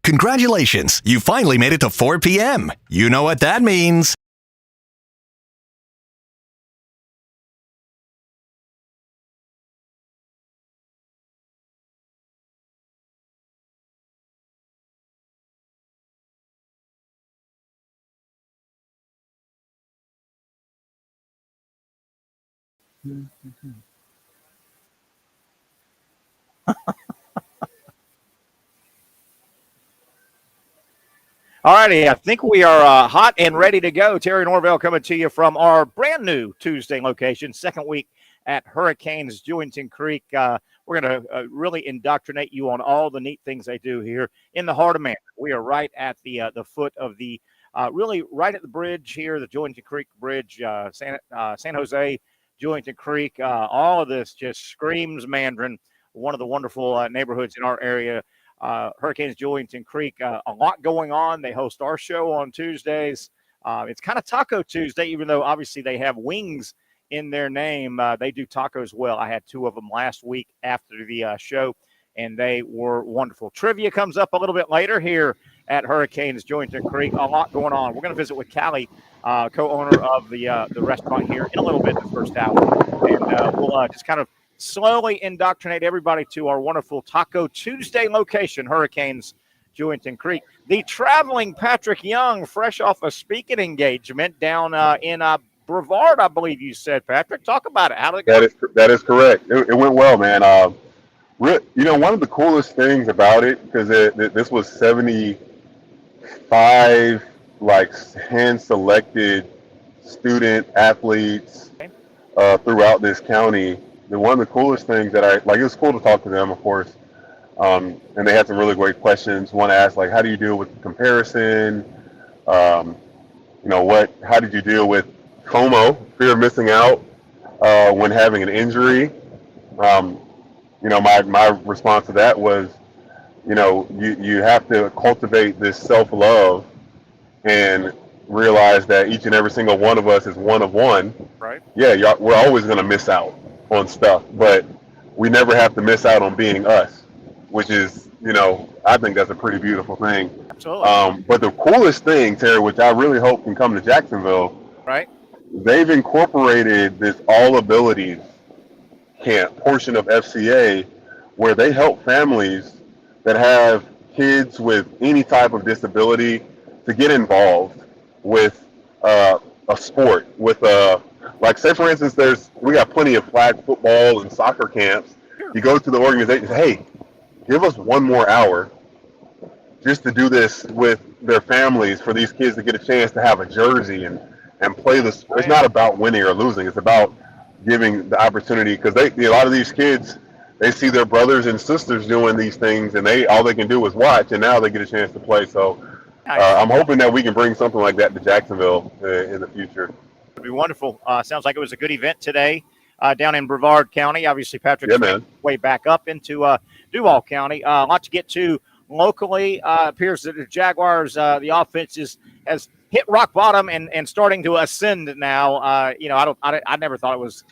Congratulations, you finally made it to 4 p.m. You know what that means. All righty, I think we are hot and ready to go. Terry Norvelle coming to you from our brand new Tuesday location, second week at Hurricanes Jewington Creek. We're going to really indoctrinate you on all the neat things they do here in the heart of Mandarin. We are right at the foot of the, really right at the bridge here, the Jewington Creek Bridge, San Jose, Jewington Creek. All of this just screams Mandarin, one of the wonderful neighborhoods in our area. Hurricanes Jewington Creek, a lot going on. They host our show on Tuesdays. It's kind of Taco Tuesday, even though obviously they have wings in their name. They do tacos well. I had 2 of them last week after the show, and they were wonderful. Trivia comes up a little bit later here at Hurricanes Jewington Creek. A lot going on. We're going to visit with Callie, co-owner of the restaurant here in a little bit in the first hour, and we'll just kind of slowly indoctrinate everybody to our wonderful Taco Tuesday location, Hurricanes Jewington Creek. The traveling Patric Young, fresh off a speaking engagement down in Brevard, I believe you said. Patric, talk about it. How did it go? That is correct. It went well, man. One of the coolest things about it, because this was 75 hand-selected student athletes throughout this county. One of the coolest things that it was cool to talk to them, of course, and they had some really great questions. One asked, how do you deal with comparison? How did you deal with FOMO, fear of missing out, when having an injury? My response to that was, you have to cultivate this self-love and realize that each and every single one of us is one of one. Right. Yeah, we're always going to miss out on stuff, but we never have to miss out on being us, which is, I think that's a pretty beautiful thing. Absolutely. But the coolest thing, Terry, which I really hope can come to Jacksonville, right? They've incorporated this all abilities camp portion of FCA where they help families that have kids with any type of disability to get involved with a sport, with say for instance, we got plenty of flag football and soccer camps. You go to the organization, hey, give us 1 more hour just to do this with their families for these kids to get a chance to have a jersey and play the sport. It's not about winning or losing. It's about giving the opportunity, because a lot of these kids, they see their brothers and sisters doing these things, and all they can do is watch, and now they get a chance to play. So I'm hoping that we can bring something like that to Jacksonville in the future. It'd be wonderful. Sounds like it was a good event today down in Brevard County. Obviously, Patrick's way back up into Duval County. A lot to get to locally. Appears that the Jaguars, the offense has hit rock bottom and starting to ascend now. I never thought it was,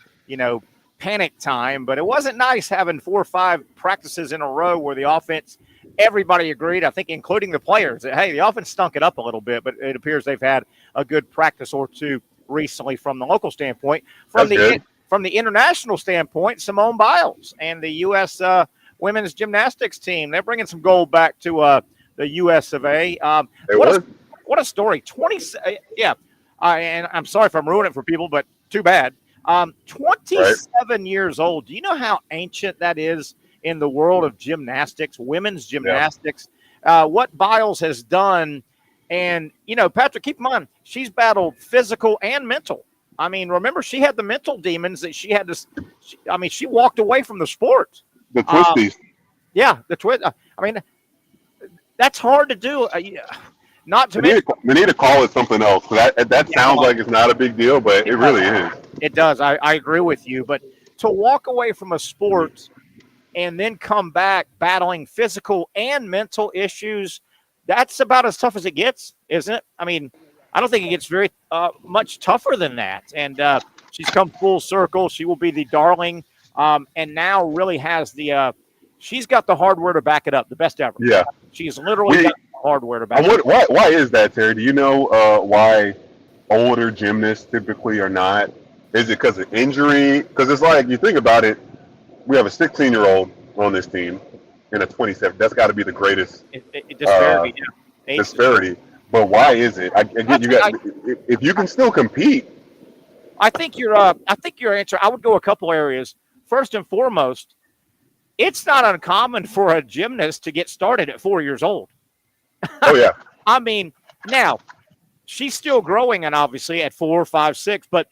panic time, but it wasn't nice having 4 or 5 practices in a row where the offense, everybody agreed, I think including the players, that, hey, the offense stunk it up a little bit, but it appears they've had a good practice or 2 recently from the local standpoint. From the international standpoint, Simone Biles and the U.S. Women's gymnastics team, they're bringing some gold back to the U.S. of A. What a story. And I'm sorry if I'm ruining it for people, but too bad. 27 years old. Do you know how ancient that is in the world of gymnastics, women's gymnastics? What Biles has done. And, Patrick, keep in mind, she's battled physical and mental. I mean, remember, she had the mental demons that she had to – she walked away from the sport. The twisties. The twist. That's hard to do. Not to mention, we need to call it something else. That sounds like it's not a big deal, but it really is. It does. I agree with you. But to walk away from a sport and then come back battling physical and mental issues, that's about as tough as it gets, isn't it? I don't think it gets very much tougher than that. And she's come full circle. She will be the darling, and now really has the she's got the hardware to back it up, the best ever. Yeah. She's literally got hardware to back it. Why is that, Terry? Do you know why older gymnasts typically are not? Is it because of injury? Because it's like, you think about it, we have a 16-year-old on this team and a 27. That's got to be the greatest Disparity. disparity. But why is it? I get you got. If you can still compete. I think your answer. I would go a couple areas. First and foremost, it's not uncommon for a gymnast to get started at 4 years old. Oh yeah. I mean, now she's still growing, and obviously at 4, 5, 6. But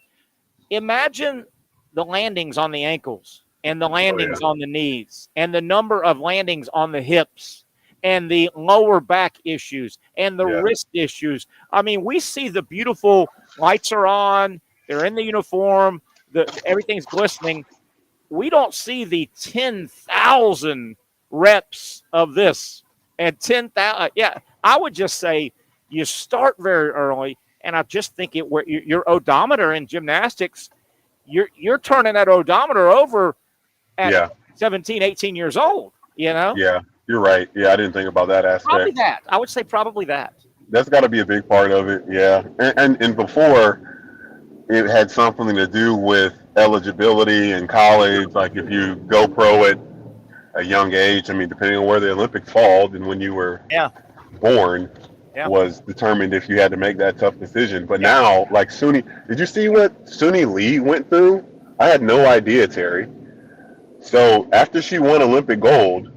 imagine the landings on the ankles and the landings on the knees and the number of landings on the hips and the lower back issues and the wrist issues. I mean, we see the beautiful lights are on. They're in the uniform. Everything's glistening. We don't see the 10,000 reps of this and 10,000. Yeah, I would just say you start very early, and I just think your odometer in gymnastics, you're turning that odometer over at 17, 18 years old. You know? Yeah, you're right. Yeah, I didn't think about that aspect. Probably that. I would say probably that. That's got to be a big part of it. Yeah, and before, it had something to do with eligibility in college. Like if you go pro at a young age, I mean, depending on where the Olympics fall, and when you were born, was determined if you had to make that tough decision. But now, like Suni, did you see what Suni Lee went through? I had no idea, Terry. So after she won Olympic gold,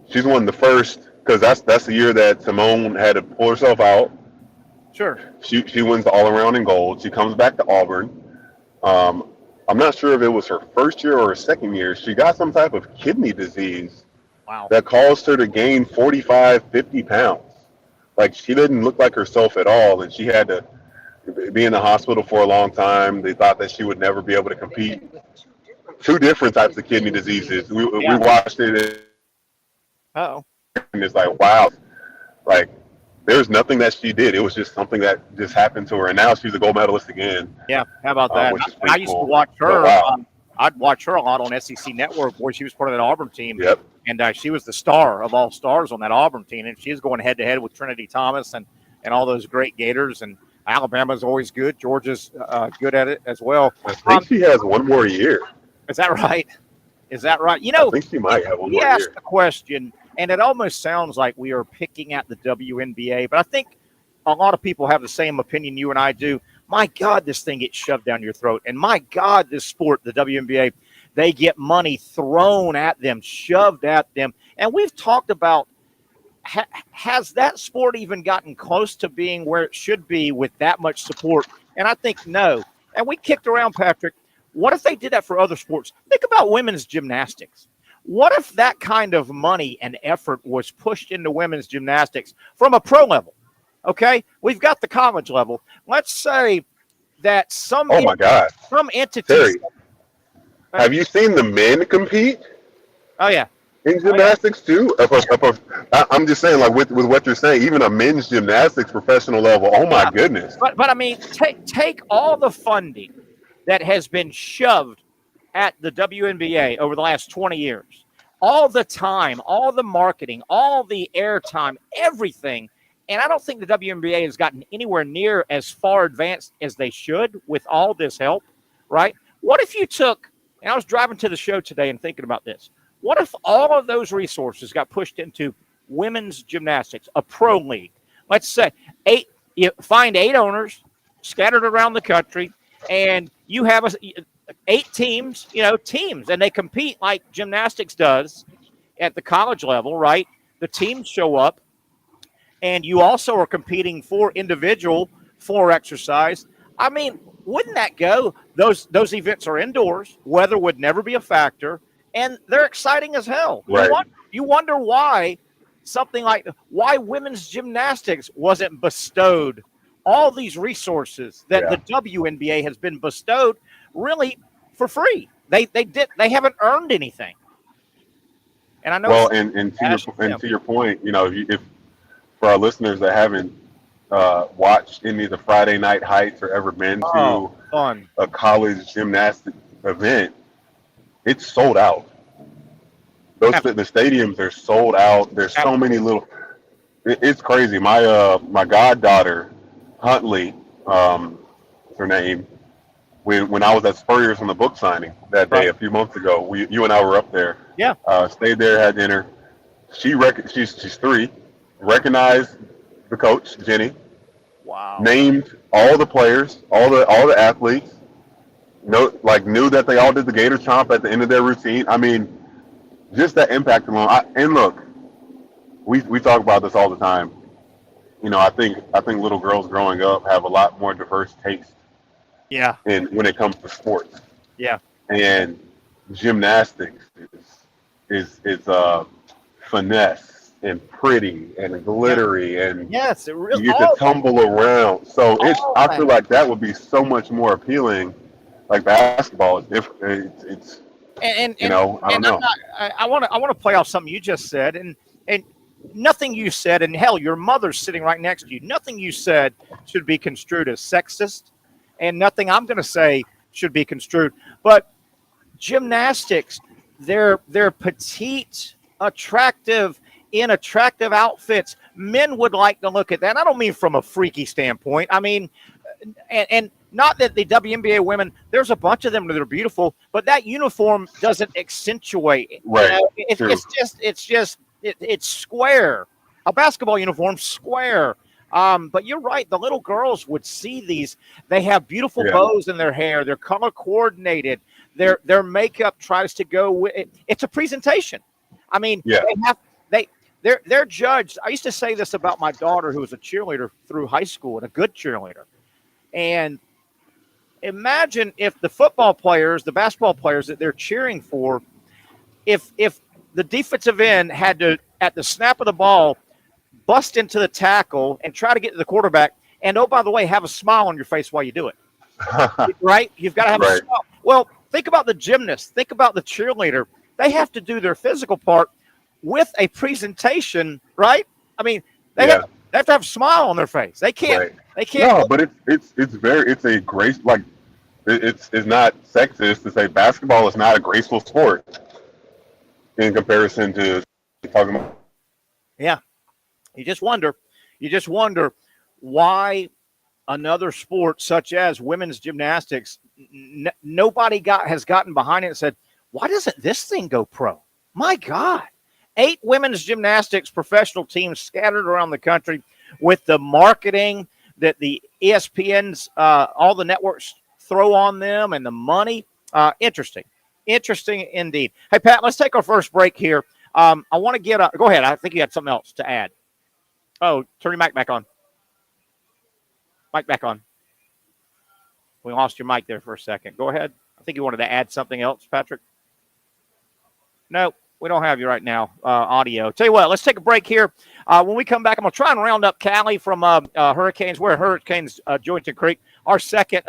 she's won the first, because that's the year that Simone had to pull herself out. Sure. She wins the all-around in gold. She comes back to Auburn. I'm not sure if it was her first year or her second year. She got some type of kidney disease that caused her to gain 45, 50 pounds. Like, she didn't look like herself at all, and she had to be in the hospital for a long time. They thought that she would never be able to compete. Two different types of kidney diseases. We watched it. And it's like, wow. Like, there's nothing that she did. It was just something that just happened to her. And now she's a gold medalist again. Yeah, how about that? I used to watch her. I'd watch her a lot on SEC Network, where she was part of that Auburn team. Yep. And she was the star of all stars on that Auburn team. And she was going head-to-head with Trinity Thomas and all those great Gators. And Alabama's always good. Georgia's good at it as well. I think she has one more year. Is that right? You know, I think she might have one more year. He asked the question, and it almost sounds like we are picking at the WNBA, but I think a lot of people have the same opinion you and I do. My God, this thing gets shoved down your throat. And my God, this sport, the WNBA, they get money thrown at them, shoved at them. And we've talked about, has that sport even gotten close to being where it should be with that much support? And I think no. And we kicked around, Patrick. What if they did that for other sports? Think about women's gymnastics. What if that kind of money and effort was pushed into women's gymnastics from a pro level? Okay, we've got the college level. Let's say that some entities. Terry, have you seen the men compete? Oh yeah, in gymnastics too. I'm just saying, like with what you're saying, even a men's gymnastics professional level. Oh my goodness! But I mean, take all the funding that has been shoved at the WNBA over the last 20 years, all the time, all the marketing, all the airtime, everything. And I don't think the WNBA has gotten anywhere near as far advanced as they should with all this help, right? What if you took, and I was driving to the show today and thinking about this, what if all of those resources got pushed into women's gymnastics, a pro league? Let's say you find 8 owners scattered around the country, and you have 8 teams, and they compete like gymnastics does at the college level, right? The teams show up, and you also are competing for individual floor exercise. I mean, wouldn't that go? Those events are indoors. Weather would never be a factor, and they're exciting as hell. Right. You wonder why why women's gymnastics wasn't bestowed all these resources that the WNBA has been bestowed really for free. They haven't earned anything. And I know. Well, and to your point, if for our listeners that haven't watched any of the Friday Night Heights or ever been to a college gymnastics event, it's sold out. The stadiums are sold out. There's so many little. it's crazy. My goddaughter, Huntley, her name. When I was at Spurrier's on the book signing that day Right. a few months ago, you and I were up there. Yeah. Stayed there, had dinner. She's 3. Recognized the coach, Jenny. Wow. Named all the players, all the athletes. Knew that they all did the Gator chomp at the end of their routine. I mean, just that impact alone. And look, we talk about this all the time. I think little girls growing up have a lot more diverse taste Yeah. in when it comes to sports. Yeah. And gymnastics is finesse and pretty and glittery and Yes, it really. you get to tumble around. So I feel that. like that would be so much more appealing. Like basketball is different. It's And I don't know. I want to play off something you just said, and nothing you said, and hell, your mother's sitting right next to you. Nothing you said should be construed as sexist, and nothing I'm going to say should be construed. But gymnastics, they're petite, attractive, in attractive outfits. Men would like to look at that. I don't mean from a freaky standpoint. I mean, and not that the WNBA women, there's a bunch of them that are beautiful, but that uniform doesn't accentuate it. Right. It's square. A basketball uniform, square. But you're right. The little girls would see these. They have beautiful bows in their hair. They're color coordinated. Their makeup tries to go with it. It's a presentation. I mean, they're judged. I used to say this about my daughter, who was a cheerleader through high school and a good cheerleader. And imagine if the football players, the basketball players that they're cheering for, if the defensive end had to, at the snap of the ball, bust into the tackle and try to get to the quarterback, and oh, by the way, have a smile on your face while you do it. Right? You've got to have a smile. Well, think about the gymnast. Think about the cheerleader. They have to do their physical part with a presentation, right? I mean, they have to have a smile on their face. They can't. Right. They can't. No, but it's a grace, like it's not sexist to say basketball is not a graceful sport in comparison to talking about. Yeah. You just wonder why another sport such as women's gymnastics, nobody has gotten behind it and said, why doesn't this thing go pro? My God. 8 women's gymnastics professional teams scattered around the country with the marketing that the ESPNs, all the networks throw on them and the money. Interesting indeed. Hey, Pat, let's take our first break here. I want to go ahead. I think you had something else to add. Oh, turn your mic back on. Mic back on. We lost your mic there for a second. Go ahead. I think you wanted to add something else, Patrick. No, we don't have you right now, audio. Tell you what, let's take a break here. When we come back, I'm going to try and round up Callie from Hurricanes. We're at Hurricanes Jointon Creek. Our second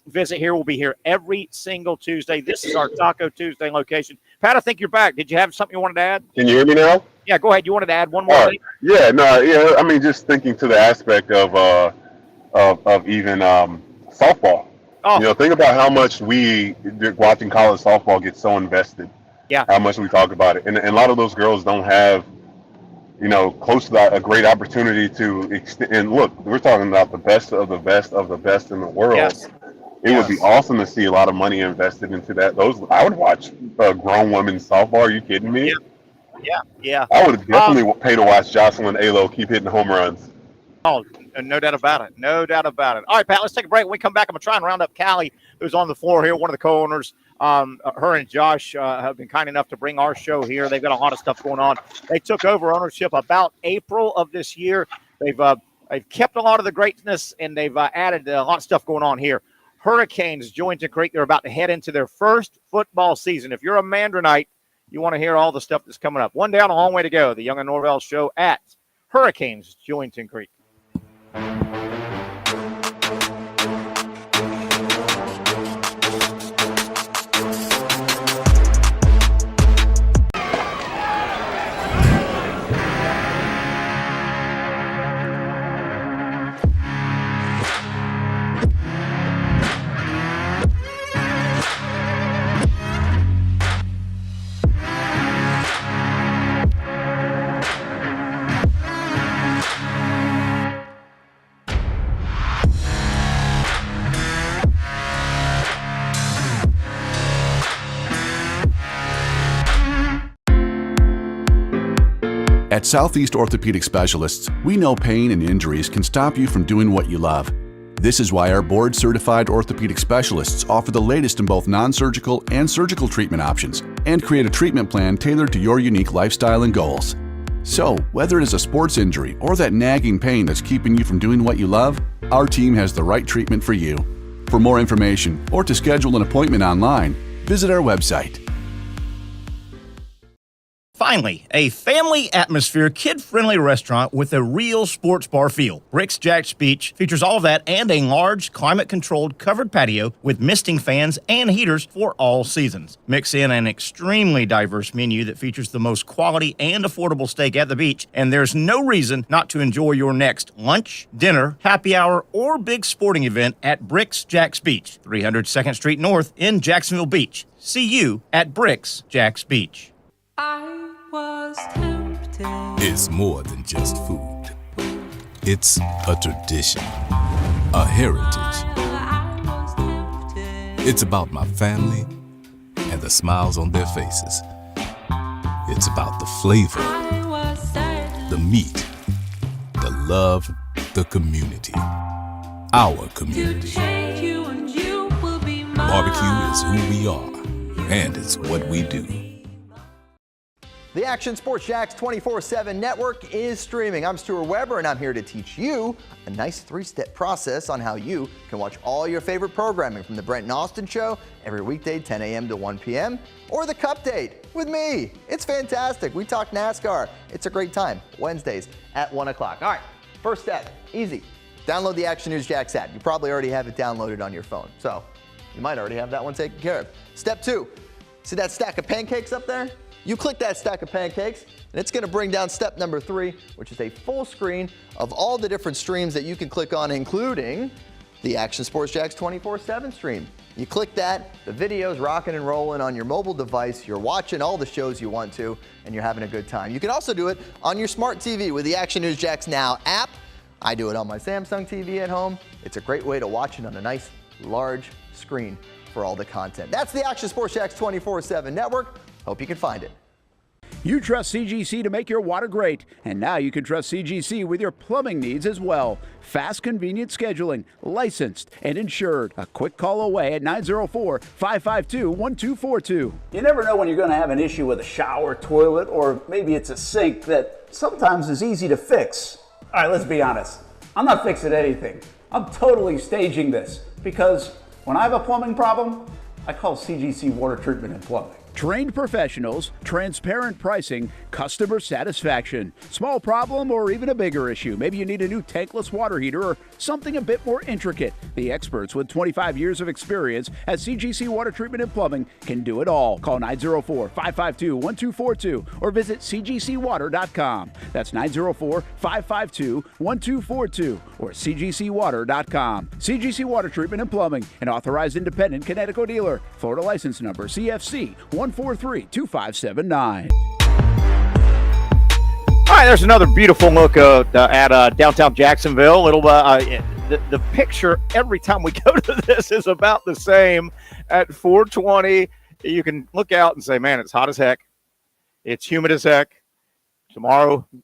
visit here will be here every single Tuesday. This is our Taco Tuesday location. Pat, I think you're back. Did you have something you wanted to add? Can you hear me now? Yeah, go ahead. You wanted to add one more thing? Yeah, I mean, just thinking to the aspect of even softball. Oh. Think about how much we watching college softball get so invested. Yeah. How much we talk about it, and a lot of those girls don't have, close to that, a great opportunity to extend. And look, we're talking about the best of the best of the best in the world. Yes. It would be awesome to see a lot of money invested into that. I would watch grown women's softball. Are you kidding me? Yeah. I would definitely pay to watch Jocelyn Alo keep hitting home runs. Oh, no doubt about it. No doubt about it. All right, Pat, let's take a break. When we come back, I'm going to try and round up Callie, who's on the floor here, one of the co-owners. Her and Josh have been kind enough to bring our show here. They've got a lot of stuff going on. They took over ownership about April of this year. They've kept a lot of the greatness, and they've added a lot of stuff going on here. Hurricanes Jointon Creek. They're about to head into their first football season. If you're a Mandarinite, you want to hear all the stuff that's coming up. One down, a long way to go. The Young and Norvelle Show at Hurricanes Jointon Creek. At Southeast Orthopedic Specialists, we know pain and injuries can stop you from doing what you love. This is why our board-certified orthopedic specialists offer the latest in both non-surgical and surgical treatment options and create a treatment plan tailored to your unique lifestyle and goals. So, whether it is a sports injury or that nagging pain that's keeping you from doing what you love, our team has the right treatment for you. For more information or to schedule an appointment online, visit our website. Finally, a family atmosphere, kid-friendly restaurant with a real sports bar feel. Bricks Jack's Beach features all of that and a large, climate-controlled covered patio with misting fans and heaters for all seasons. Mix in an extremely diverse menu that features the most quality and affordable steak at the beach, and there's no reason not to enjoy your next lunch, dinner, happy hour, or big sporting event at Bricks Jack's Beach, 300 2nd Street North in Jacksonville Beach. See you at Bricks Jack's Beach. I was tempted. It's more than just food. It's a tradition, a heritage. I was tempted. It's about my family and the smiles on their faces. It's about the flavor, I was certain. the meat, the love, the community. Our To community. change you and you will be mine. Barbecue is who we are, and it's what we do. The Action Sports Jax 24/7 network is streaming. I'm Stuart Weber, and I'm here to teach you a nice 3-step process on how you can watch all your favorite programming from the Brent and Austin Show every weekday 10 a.m. to 1 p.m. or the Cup Date with me. It's fantastic. We talk NASCAR. It's a great time. Wednesdays at 1 o'clock. All right, first step, easy. Download the Action News Jax app. You probably already have it downloaded on your phone, so you might already have that one taken care of. Step 2, see that stack of pancakes up there? You click that stack of pancakes, and it's going to bring down step number 3, which is a full screen of all the different streams that you can click on, including the Action Sports Jax 24/7 stream. You click that, the video's rocking and rolling on your mobile device. You're watching all the shows you want to, and you're having a good time. You can also do it on your smart TV with the Action News Jax Now app. I do it on my Samsung TV at home. It's a great way to watch it on a nice, large screen for all the content. That's the Action Sports Jax 24/7 network. Hope you can find it. You trust CGC to make your water great, and now you can trust CGC with your plumbing needs as well. Fast, convenient scheduling, licensed and insured. A quick call away at 904-552-1242. You never know when you're going to have an issue with a shower, toilet, or maybe it's a sink that sometimes is easy to fix. All right, let's be honest. I'm not fixing anything. I'm totally staging this because when I have a plumbing problem, I call CGC Water Treatment and Plumbing. Trained professionals, transparent pricing, customer satisfaction. Small problem or even a bigger issue. Maybe you need a new tankless water heater or something a bit more intricate. The experts with 25 years of experience at CGC Water Treatment and Plumbing can do it all. Call 904-552-1242 or visit cgcwater.com. That's 904-552-1242 or cgcwater.com. CGC Water Treatment and Plumbing, an authorized independent Connecticut dealer. Florida license number CFC 1432579. All right, there's another beautiful look at downtown Jacksonville. The picture every time we go to this is about the same. At 4:20, you can look out and say, man, it's hot as heck. It's humid as heck.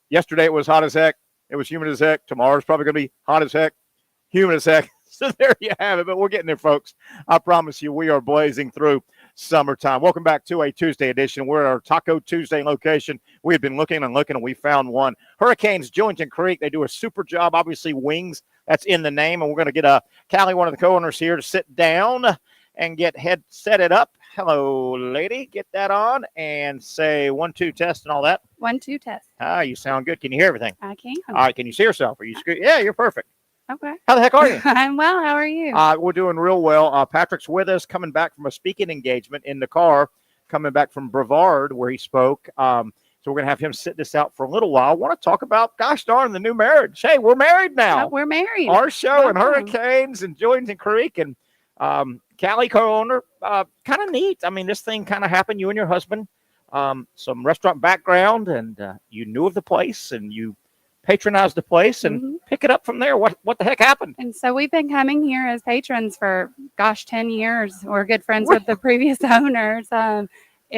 Yesterday it was hot as heck. It was humid as heck. Tomorrow's probably going to be hot as heck, humid as heck. So there you have it. But we're getting there, folks. I promise you, we are blazing through summertime. Welcome back to a Tuesday edition. We're at our Taco Tuesday location. We had been looking, and we found one. Hurricanes, Jointon Creek. They do a super job. Obviously, wings. That's in the name. And we're going to get Callie, one of the co-owners here, to sit down and set it up. Hello, lady. Get that on and say 1, 2 test and all that. 1, 2 test. You sound good. Can you hear everything? I can. All right. Can you see yourself? Are you good? Yeah, you're perfect. Okay. How the heck are you? I'm well. How are you? We're doing real well. Patric's with us, coming back from a speaking engagement in the car, coming back from Brevard where he spoke. So we're going to have him sit this out for a little while. I want to talk about, gosh darn, the new marriage. Hey, we're married now. We're married. Our show and Welcome. Hurricanes and Jointon Creek and Callie, co-owner. Kind of neat. I mean, this thing kind of happened, you and your husband, some restaurant background, and you knew of the place and you patronize the place and pick it up from there. What the heck happened? And so we've been coming here as patrons for, 10 years. We're good friends with the previous owners.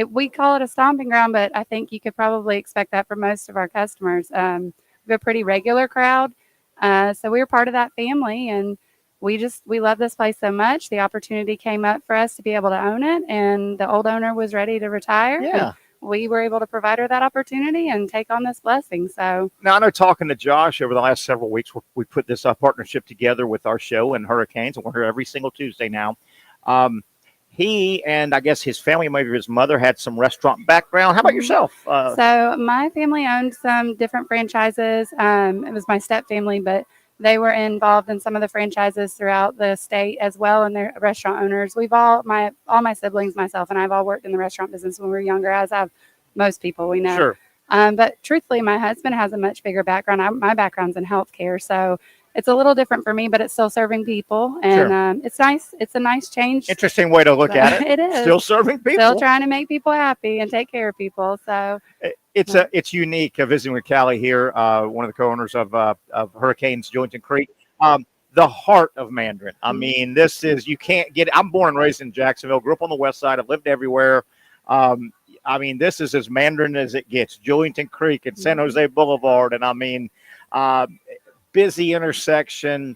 we call it a stomping ground, but I think you could probably expect that from most of our customers. We have a pretty regular crowd, so we were part of that family, and we love this place so much. The opportunity came up for us to be able to own it, and the old owner was ready to retire. Yeah. We were able to provide her that opportunity and take on this blessing. So now I know, talking to Josh over the last several weeks, we put this partnership together with our show and Hurricanes, and we're here every single Tuesday now. He and I guess his family, maybe his mother, had some restaurant background. How about yourself? So my family owned some different franchises. It was my step family, but they were involved in some of the franchises throughout the state as well, and they're restaurant owners. We've all my siblings, myself, and I've all worked in the restaurant business when we were younger, as have most people we know. Sure. But truthfully, my husband has a much bigger background. My background's in healthcare, so it's a little different for me, but it's still serving people, and it's nice. It's a nice change. Interesting way to look at it. It is Still serving people. Still trying to make people happy and take care of people. So it's unique visiting with Callie here, one of the co-owners of Hurricanes Jointon Creek. The heart of Mandarin. I mean, this is, you can't get it. I'm born and raised in Jacksonville, grew up on the west side. I've lived everywhere. I mean, this is as Mandarin as it gets. Jointon Creek and San Jose Boulevard, and I mean, busy intersection.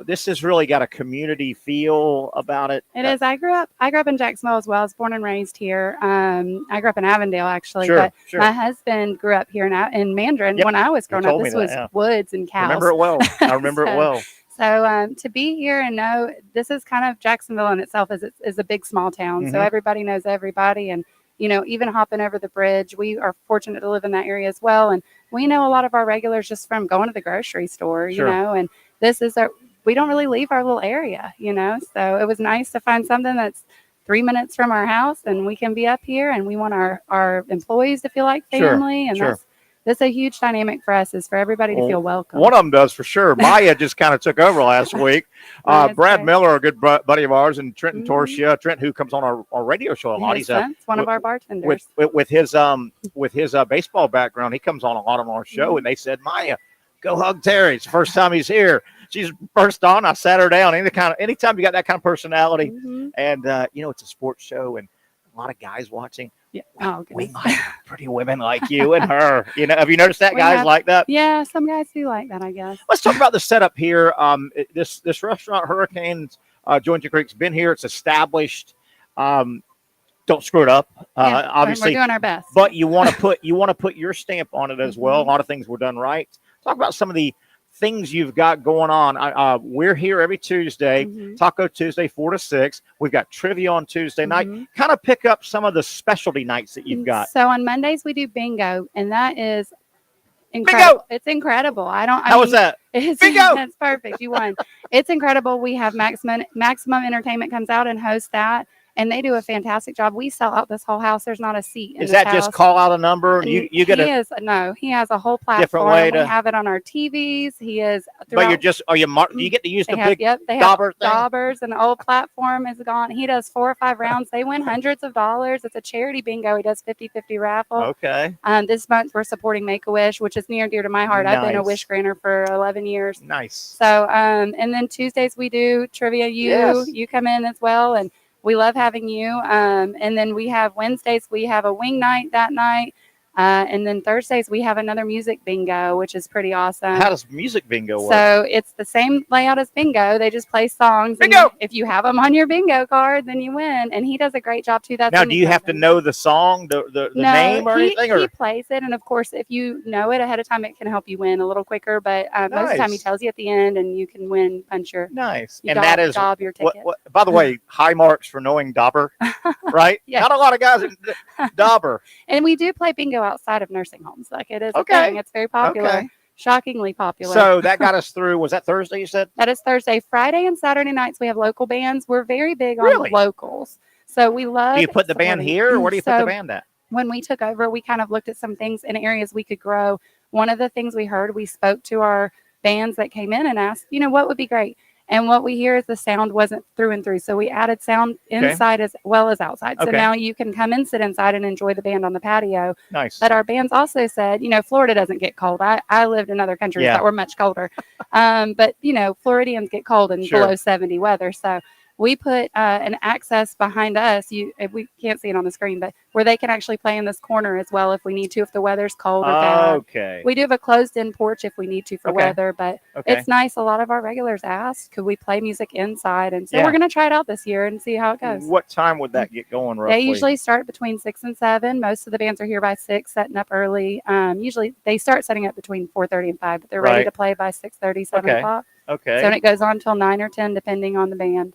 This has really got a community feel about it. It is. I grew up in Jacksonville as well. I was born and raised here. I grew up in Avondale, actually. Sure, but sure. my husband grew up here in Mandarin. Yep. When I was growing You up, told me this that, was woods and cows. I remember it well. I remember it well. So to be here and know this is kind of Jacksonville in itself is a big small town. So everybody knows everybody, and even hopping over the bridge, we are fortunate to live in that area as well. And we know a lot of our regulars just from going to the grocery store, Sure. and this is we don't really leave our little area, so it was nice to find something that's 3 minutes from our house, and we can be up here, and we want our employees to feel like family. And that's a huge dynamic for us, is for everybody to feel welcome. One of them does for sure. Maya just kind of took over last week. Brad Miller, a good buddy of ours, and Trenton Torsia. Trent, who comes on our radio show a lot. He's one of our bartenders. With his baseball background, he comes on a lot on our show, and they said, Maya, go hug Terry. It's the first time he's here. She's first on. I sat her down. Anytime you got that kind of personality, and it's a sports show, and a lot of guys watching. Yeah. Oh, we like pretty women like you and her. Have you noticed that guys like that? Yeah, some guys do like that, I guess. Let's talk about the setup here. This restaurant, Hurricanes Jointon Creek's been here. It's established. Don't screw it up. Obviously, we're doing our best. But you want to put your stamp on it as well. A lot of things were done right. Talk about some of the things you've got going on. We're here every Tuesday, Taco Tuesday, 4 to 6. We've got trivia on Tuesday night. Kind of pick up some of the specialty nights that you've got. So on Mondays we do bingo, and that is incredible. Bingo! It's incredible. How was that? Bingo! That's perfect. You won. It's incredible. We have Maximum Entertainment comes out and hosts that. And they do a fantastic job. We sell out this whole house. There's not a seat in Is that this just house. call out a number? You get he has a whole platform. Different way we have it on our TVs. He is. But do you get to use the big they dauber thing? Daubers, and the old platform is gone. He does 4 or 5 rounds. They win hundreds of dollars. It's a charity bingo. He does 50-50 raffle. Okay. This month we're supporting Make-A-Wish, which is near and dear to my heart. Nice. I've been a wish granter for 11 years. Nice. So and then Tuesdays we do trivia. You come in as well, and we love having you. And then we have Wednesdays, we have a wing night that night. And then Thursdays, we have another music bingo, which is pretty awesome. How does music bingo work? So it's the same layout as bingo. They just play songs. Bingo! And if you have them on your bingo card, then you win. And he does a great job, too. Now, do you have to know the song, the name or anything? He plays it. And, of course, if you know it ahead of time, it can help you win a little quicker. But most of the time, he tells you at the end, and you can win, punch your that is your ticket. By the way, high marks for knowing dauber, right? Yeah. Not a lot of guys dauber. And we do play bingo outside of nursing homes. Like, it is a thing. It's very popular. Okay. Shockingly popular. So that got us through. Was that Thursday you said? That is Thursday. Friday and Saturday nights we have local bands. We're very big on locals. So we love. Do you put the band here, or where do you put the band at? When we took over, we kind of looked at some things in areas we could grow. One of the things we heard, we spoke to our bands that came in and asked, what would be great? And what we hear is the sound wasn't through and through. So we added sound inside as well as outside. So now you can come and sit inside and enjoy the band on the patio. Nice. But our bands also said, Florida doesn't get cold. I lived in other countries that were much colder. But, Floridians get cold in below 70 weather. So we put an access behind us. We can't see it on the screen, but where they can actually play in this corner as well if we need to, if the weather's cold or bad. Okay. We do have a closed-in porch if we need to for weather, but it's nice. A lot of our regulars ask, could we play music inside? And so we're going to try it out this year and see how it goes. What time would that get going roughly? They usually start between 6 and 7. Most of the bands are here by 6, setting up early. Usually they start setting up between 4:30 and 5, but they're ready to play by 6:30, 7 o'clock. Okay. So it goes on until 9 or 10, depending on the band.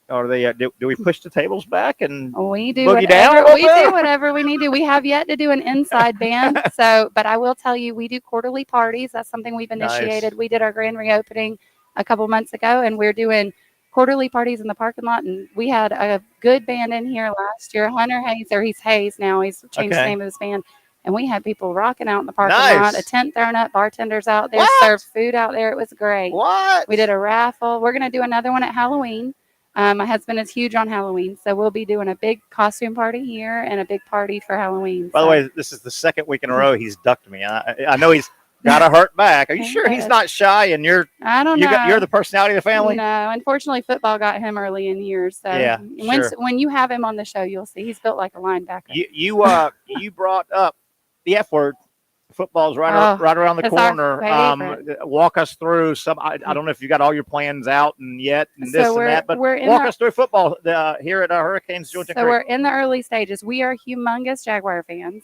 Are they? Do we push the tables back and we do boogie whatever down? We do whatever we need to. We have yet to do an inside band, but I will tell you, we do quarterly parties. That's something we've initiated. Nice. We did our grand reopening a couple months ago, and we're doing quarterly parties in the parking lot. And we had a good band in here last year. Hunter Hayes, or he's Hayes now. He's changed the name of his band. And we had people rocking out in the parking lot, a tent thrown up, bartenders out there, served food out there. It was great. What? We did a raffle. We're going to do another one at Halloween. My husband is huge on Halloween, so we'll be doing a big costume party here and a big party for Halloween. By the way, this is the second week in a row he's ducked me. I know he's got a hurt back. Are you sure he's not shy? And I don't know. You're the personality of the family? No, unfortunately, football got him early in years. So when you have him on the show, you'll see he's built like a linebacker. You brought up the F word. Football's right around the corner. Walk us through some. I don't know if you got all your plans out and that, but walk us through football here at Hurricanes Jointon Creek. So we're in the early stages. We are humongous Jaguar fans.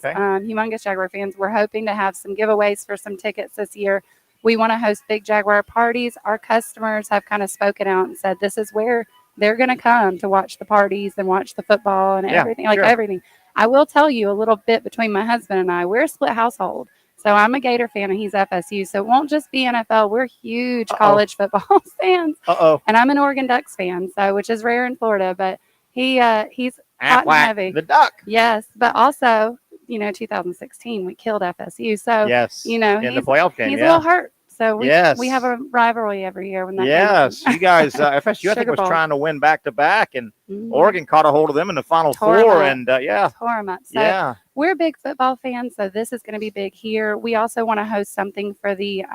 We're hoping to have some giveaways for some tickets this year. We want to host big Jaguar parties. Our customers have kind of spoken out and said this is where they're going to come to watch the parties and watch the football and everything, everything. I will tell you a little bit between my husband and I. We're a split household. So I'm a Gator fan and he's FSU. So it won't just be NFL. We're huge college football fans. And I'm an Oregon Ducks fan, which is rare in Florida. But he's hot and heavy. The Duck. Yes, but also, 2016 we killed FSU. So in the playoff game, he's a little hurt. So we have a rivalry every year when that happens. You guys, FSU I think was trying to win back-to-back, and Oregon caught a hold of them in the Final Four, and tore them up. So we're big football fans, so this is going to be big here. We also want to host something for the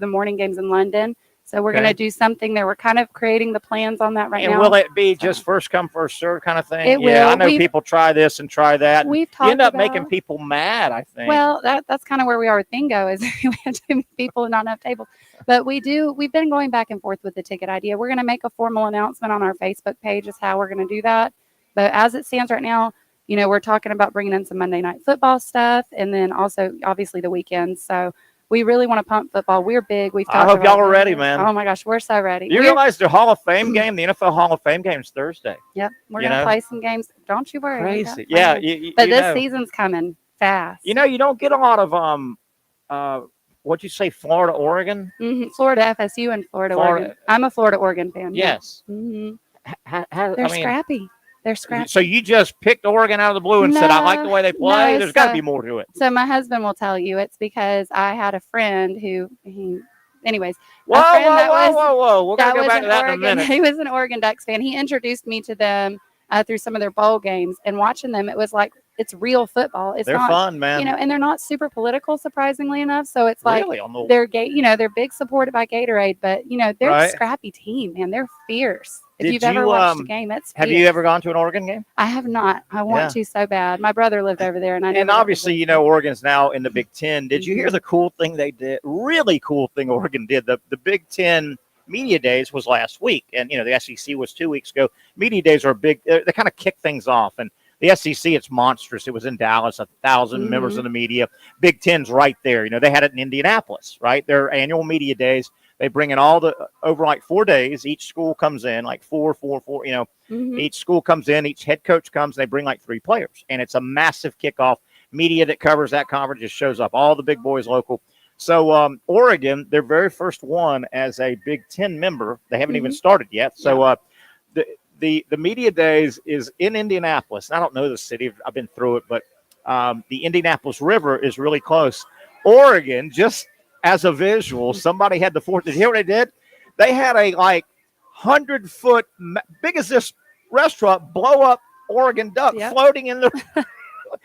morning games in London. So we're going to do something there. We're kind of creating the plans on that now. And will it be just first come, first serve kind of thing? It will. I know people try this and try that. We've you end up making people mad, I think. Well, that's kind of where we are with bingo is we have too many people and not enough tables. But we've been going back and forth with the ticket idea. We're going to make a formal announcement on our Facebook page is how we're going to do that. But as it stands right now, we're talking about bringing in some Monday night football stuff and then also obviously the weekends. So we really want to pump football. We're big. I hope y'all are ready, man. Oh, my gosh. We're so ready. You realize the Hall of Fame game, the NFL Hall of Fame game is Thursday. Yep. We're going to play some games. Don't you worry. Crazy. Yeah. But this season's coming fast. You don't get a lot of, what'd you say, Florida, Oregon? Mm-hmm. Florida, FSU, and Florida, Oregon. I'm a Florida, Oregon fan. Yes. Mm-hmm. They're scrappy. They're scrappy. So you just picked Oregon out of the blue and said, I like the way they play? There's got to be more to it. So my husband will tell you it's because I had a friend anyways. Whoa. We're going to go back to that in a minute. He was an Oregon Ducks fan. He introduced me to them through some of their bowl games. And watching them, it was like, it's real football. They're not fun, man. And they're not super political, surprisingly enough. So it's like really? they're big supported by Gatorade, but they're a scrappy team, man. They're fierce. If you've ever watched a game, it's fierce. Have you ever gone to an Oregon game? I have not. I want to so bad. My brother lived over there, and obviously, Oregon's now in the Big Ten. Did you hear the cool thing they did? Really cool thing Oregon did. The Big Ten Media Days was last week, and the SEC was 2 weeks ago. Media Days are big. They kind of kick things off, and the SEC, it's monstrous. It was in Dallas, 1,000 members of the media. Big Ten's right there. They had it in Indianapolis, right? Their annual media days. They bring in over like 4 days. Each school comes in, like four. Each school comes in, each head coach comes, they bring like 3 players. And it's a massive kickoff. Media that covers that conference just shows up. All the big boys local. So Oregon, their very first one as a Big Ten member. They haven't even started yet. So the media days is in Indianapolis. I don't know the city. I've been through it, but the Indianapolis River is really close. Oregon, just as a visual, somebody had the fourth. Did you hear what they did? They had a 100-foot, big as this restaurant, blow up Oregon duck floating in the.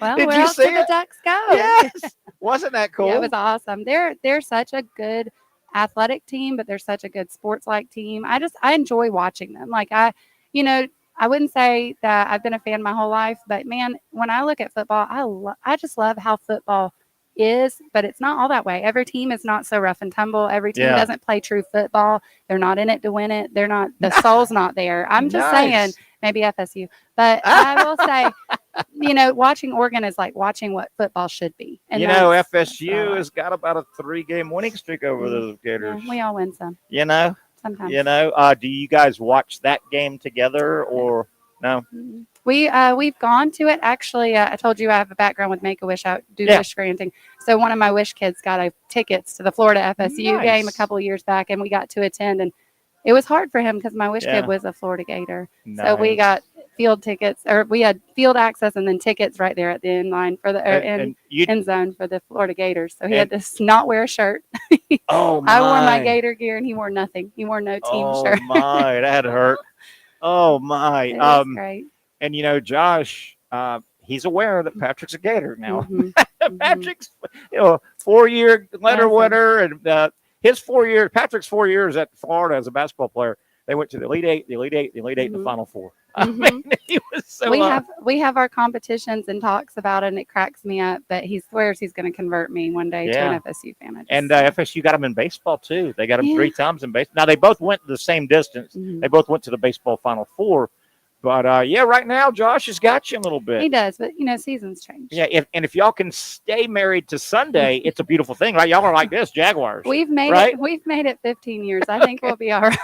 Well, did where you else see did it? the Ducks go? Yes. Wasn't that cool? Yeah, it was awesome. They're such a good athletic team, but they're such a good sports-like team. I enjoy watching them. you know, I wouldn't say that I've been a fan my whole life, but man, when I look at football, I just love how football is, but it's not all that way. Every team is not so rough and tumble. Every team Yeah. doesn't play true football. They're not in it to win it. They're not, the soul's not there. I'm just saying, Nice. maybe FSU, but I will say, you know, watching Oregon is like watching what football should be. And You know, that's what I FSU like. has got about a 3-game winning streak over those Yeah, Gators. we all win some You know, sometimes. do you guys watch that game together or no? We've gone to it. Actually, I told you I have a background with Make-A-Wish. I do Yeah. wish granting. So one of my wish kids got tickets to the Florida FSU game a Nice. couple of years back, and we got to attend. And it was hard for him because my wish Yeah. kid was a Florida Gator. So we Nice. got field tickets, or we had field access and then tickets right there at the end line for the And you, end zone for the Florida Gators. So he And- had to not wear a shirt. oh my! I wore my Gator gear, and he wore nothing. He wore no team Oh shirt. my, that hurt. Oh my. It was great. And you know, Josh, he's aware that Patric's a Gator now. Mhm. Patrick's, 4-year letter Yes, sir. winner, and Patrick's 4 years at Florida as a basketball player. They went to the Elite Eight, the Elite Eight, the Elite Eight, and the Mhm. Final Four. Mhm. I mean, he was so. We have our competitions and talks about it, and it cracks me up. But he swears he's going to convert me one day to Yeah. an FSU fan. I just- And FSU got him in baseball too. They got him Yeah. 3 times in baseball. Now they both went the same distance. Mhm. They both went to the baseball Final Four. But yeah, right now Josh has got you a little bit. he does, but you know, seasons change. Yeah, if y'all can stay married to Sunday, it's a beautiful thing, right? Y'all are like this, Jaguars. We've made Right? it. We've made it 15 years. I think we'll be all right.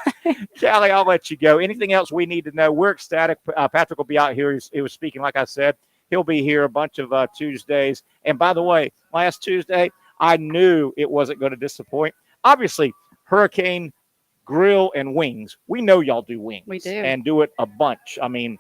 Callie, I'll let you go. Anything else we need to know? We're ecstatic. Patric will be out here. He was speaking, like I said. He'll be here a bunch of Tuesdays. And by the way, last Tuesday, I knew it wasn't going to disappoint. Obviously, Hurricane Grill and Wings. We know y'all do wings. We do. And do it a bunch. I mean,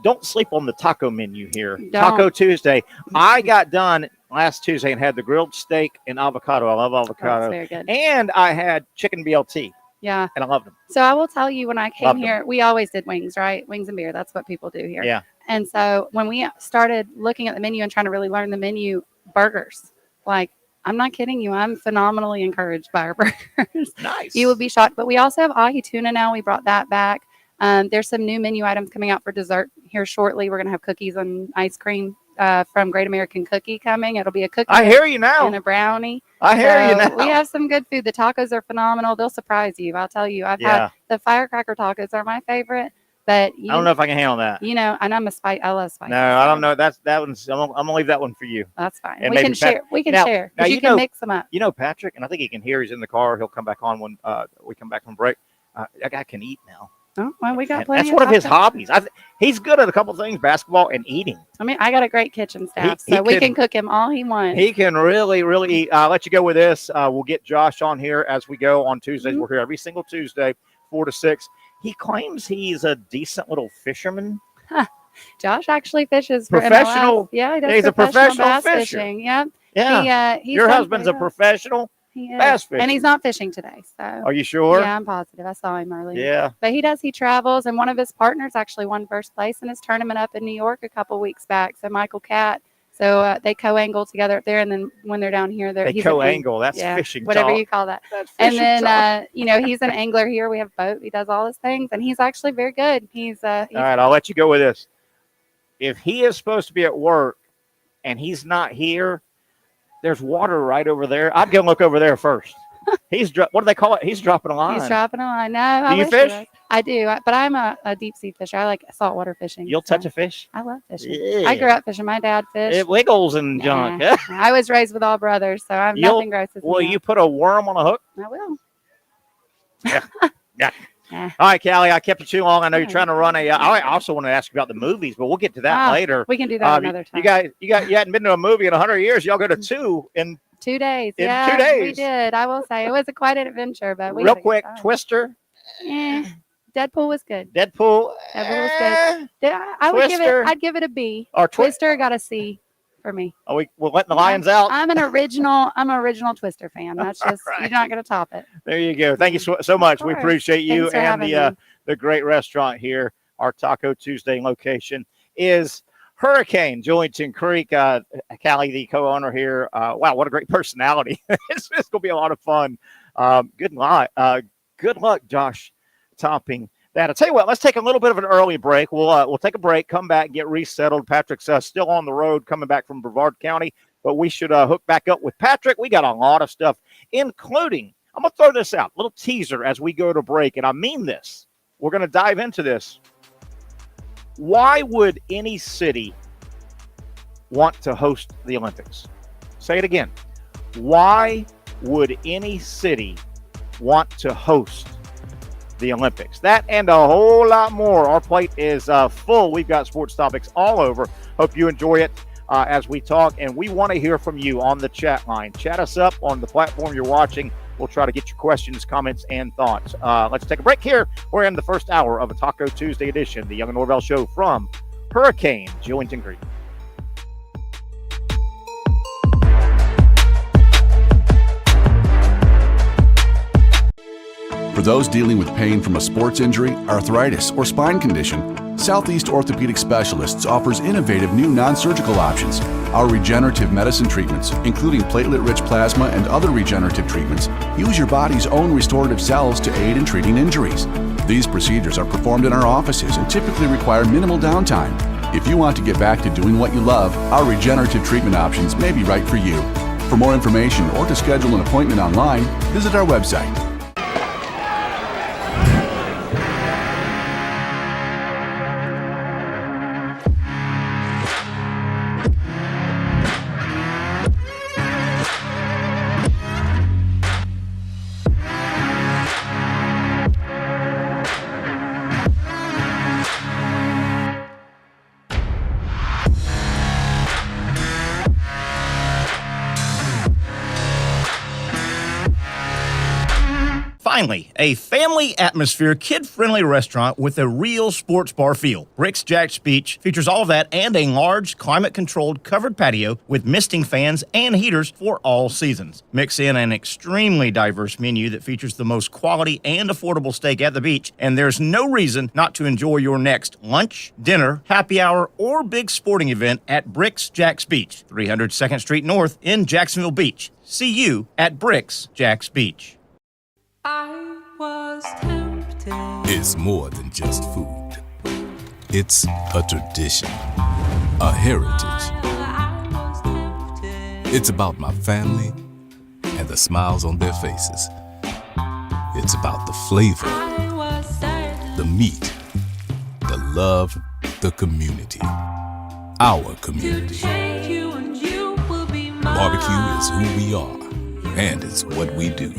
don't sleep on the taco menu here. Don't. Taco Tuesday. I got done last Tuesday and had the grilled steak and avocado. I love That's avocado. very good. And I had chicken BLT, Yeah. and I loved them. So I will tell you, when I came Loved 'em. here, we always did wings, right? Wings and beer. That's what people do here. Yeah. And so when we started looking at the menu and trying to really learn the menu, burgers, like, I'm not kidding you. I'm phenomenally encouraged by our burgers. Nice. You would be shocked. But we also have ahi tuna now. We brought that back. There's some new menu items coming out for dessert here shortly. We're going to have cookies and ice cream from Great American Cookie coming. It'll be a cookie I hear you now. and a brownie. I hear you So now. we have some good food. The tacos are phenomenal. They'll surprise you. I'll tell you. I've Yeah. had the firecracker tacos are my favorite. But I don't know if I can handle that. you know, and I'm a spice. I love spice. No, I don't know. That one's. I'm gonna leave that one for you. That's fine. And We maybe can share. We can Now- share. now 'Cause you you can know- mix them up. You know, Patrick, and I think he can hear. He's in the car. He'll come back on when we come back from break. That guy can eat now. Oh, well, we got And plenty. that's one of his tacos. hobbies. He's good at a couple things: basketball and eating. I mean, I got a great kitchen staff, He so we can- can cook him all he wants. He can really, really eat. I'll let you go with this. We'll get Josh on here as we go on Tuesdays. Mhm. We're here every single Tuesday, 4 to 6. He claims he's a decent little fisherman. Josh actually fishes for Professional- MLS. Yeah, he does he's a professional bass fisher. fishing. Yep. Yeah. He's Your done husband's a pretty well. professional He is. bass fisher. And he's not fishing today. So Are you sure? yeah, I'm positive. I saw him earlier. Yeah. But he travels, and one of his partners actually won first place in his tournament up in New York a couple weeks back. So Michael Catt. So they co-angle together up there, and then when they're down here, They he's an co-angle. That's yeah, fishing whatever talk. you call that. That's And fishing then talk. he's an angler here. We have a boat. He does all his things, and he's actually very good. He's All right, I'll let you go with this. If he is supposed to be at work and he's not here, there's water right over there. I'd go look over there first. What do they call it? He's dropping a line. He's dropping a line. No, I Do you wish he fish? was. I do, but I'm a deep sea fisher. I like saltwater fishing. You'll touch a fish? I love fishing. Yeah. I grew up fishing. My dad fished. It wiggles and junk. Nah. I was raised with all brothers, so I'm You'll- nothing grosses Will me you put a worm on a hook? out. I will. Yeah. Nah. All right, Callie, I kept you too long. I know you're Yeah. trying to run I also want to ask you about the movies, but we'll get to that Ah, later. We can do that Um, another time. You hadn't been to a movie in 100 years. Y'all go to 2 in 2 days. in Yeah, 2 days. we did. I will say it was quite an adventure, but we real had a good quick. time. Twister, Eh, Deadpool was good. Deadpool, Deadpool was good. I would give Twister. it. I'd give it a B. or Twister got a C for me. We're letting the lions out. I'm an original Twister fan. That's just right. you're not going to top it. There you go. Thank you so much. We course. appreciate you Thanks for and having me. the great restaurant here. Our Taco Tuesday location is Hurricane, Julington Creek. Callie, the co-owner here. Wow, what a great personality. it's going to be a lot of fun. Good luck, Josh Topping. that. I'll tell you what, let's take a little bit of an early break. We'll take a break, come back, get resettled. Patric's still on the road coming back from Brevard County, but we should hook back up with Patric. We got a lot of stuff, including, I'm going to throw this out, a little teaser as we go to break, and I mean this. We're going to dive into this. Why would any city want to host the Olympics? Say it again. Why would any city want to host the Olympics? That and a whole lot more. Our plate is full. We've got sports topics all over. Hope you enjoy it as we talk, and we want to hear from you on the chat line. Chat us up on the platform you're watching. We'll try to get your questions, comments, and thoughts. Let's take a break here. We're in the first hour of a Taco Tuesday edition, the Young and Norvelle Show from Hurricane Jewington Creek. For those dealing with pain from a sports injury, arthritis, or spine condition, Southeast Orthopedic Specialists offers innovative new non-surgical options. Our regenerative medicine treatments, including platelet-rich plasma and other regenerative treatments, use your body's own restorative cells to aid in treating injuries. These procedures are performed in our offices and typically require minimal downtime. If you want to get back to doing what you love, our regenerative treatment options may be right for you. For more information or to schedule an appointment online, visit our website. Finally, a family atmosphere, kid-friendly restaurant with a real sports bar feel. Bricks Jack's Beach features all of that and a large, climate-controlled covered patio with misting fans and heaters for all seasons. Mix in an extremely diverse menu that features the most quality and affordable steak at the beach, and there's no reason not to enjoy your next lunch, dinner, happy hour, or big sporting event at Bricks Jack's Beach, 300 2nd Street North in Jacksonville Beach. See you at Bricks Jack's Beach. I was tempted. It's more than just food. It's a tradition, a heritage. I was tempted. It's about my family and the smiles on their faces. It's about the flavor, I was certain. the meat, the love, the community. Our To community. change you and you will be mine. Barbecue is who we are, and it's what we do.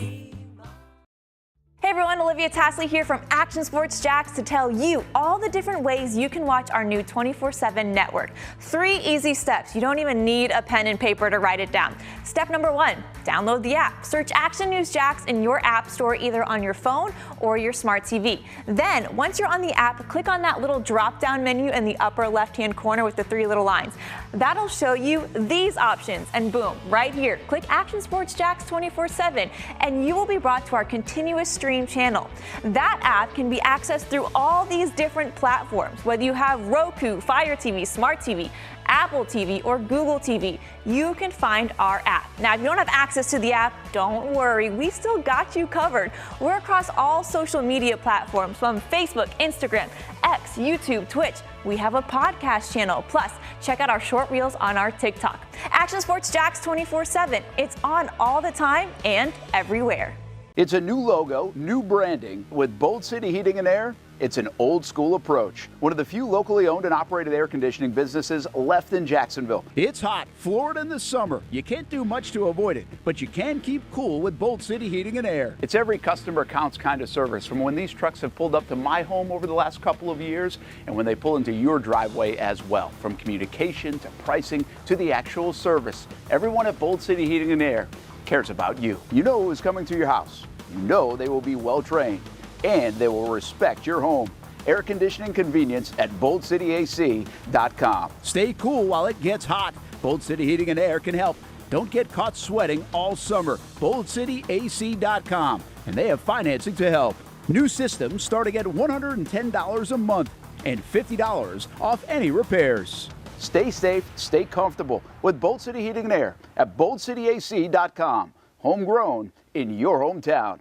Hey everyone, Olivia Tasley here from Action Sports Jacks to tell you all the different ways you can watch our new 24/7 network. 3 easy steps. You don't even need a pen and paper to write it down. Step number 1, download the app. Search Action News Jacks in your app store either on your phone or your smart TV. Then, once you're on the app, click on that little drop-down menu in the upper left-hand corner with the 3 little lines. That'll show you these options, and boom, right here, click Action Sports Jacks 24/7, and you will be brought to our continuous stream channel. That app can be accessed through all these different platforms. Whether you have Roku, Fire TV, Smart TV, Apple TV, or Google TV, you can find our app. Now, if you don't have access to the app, don't worry, we still got you covered. We're across all social media platforms from Facebook, Instagram, X, YouTube, Twitch. We have a podcast channel. Plus, check out our short reels on our TikTok. Action Sports Jacks 24/7. It's on all the time and everywhere. It's a new logo, new branding. With Bold City Heating and Air, it's an old school approach. One of the few locally owned and operated air conditioning businesses left in Jacksonville. It's hot, Florida in the summer. You can't do much to avoid it, but you can keep cool with Bold City Heating and Air. It's every customer counts kind of service, from when these trucks have pulled up to my home over the last couple of years and when they pull into your driveway as well. From communication to pricing to the actual service, everyone at Bold City Heating and Air cares about you. You know who's coming to your house. You know they will be well trained, and they will respect your home. Air conditioning convenience at boldcityac.com. Stay cool while it gets hot. Bold City Heating and Air can help. Don't get caught sweating all summer. boldcityac.com, and they have financing to help. New systems starting at $110 a month and $50 off any repairs. Stay safe, stay comfortable with Bold City Heating and Air at boldcityac.com. Homegrown in your hometown.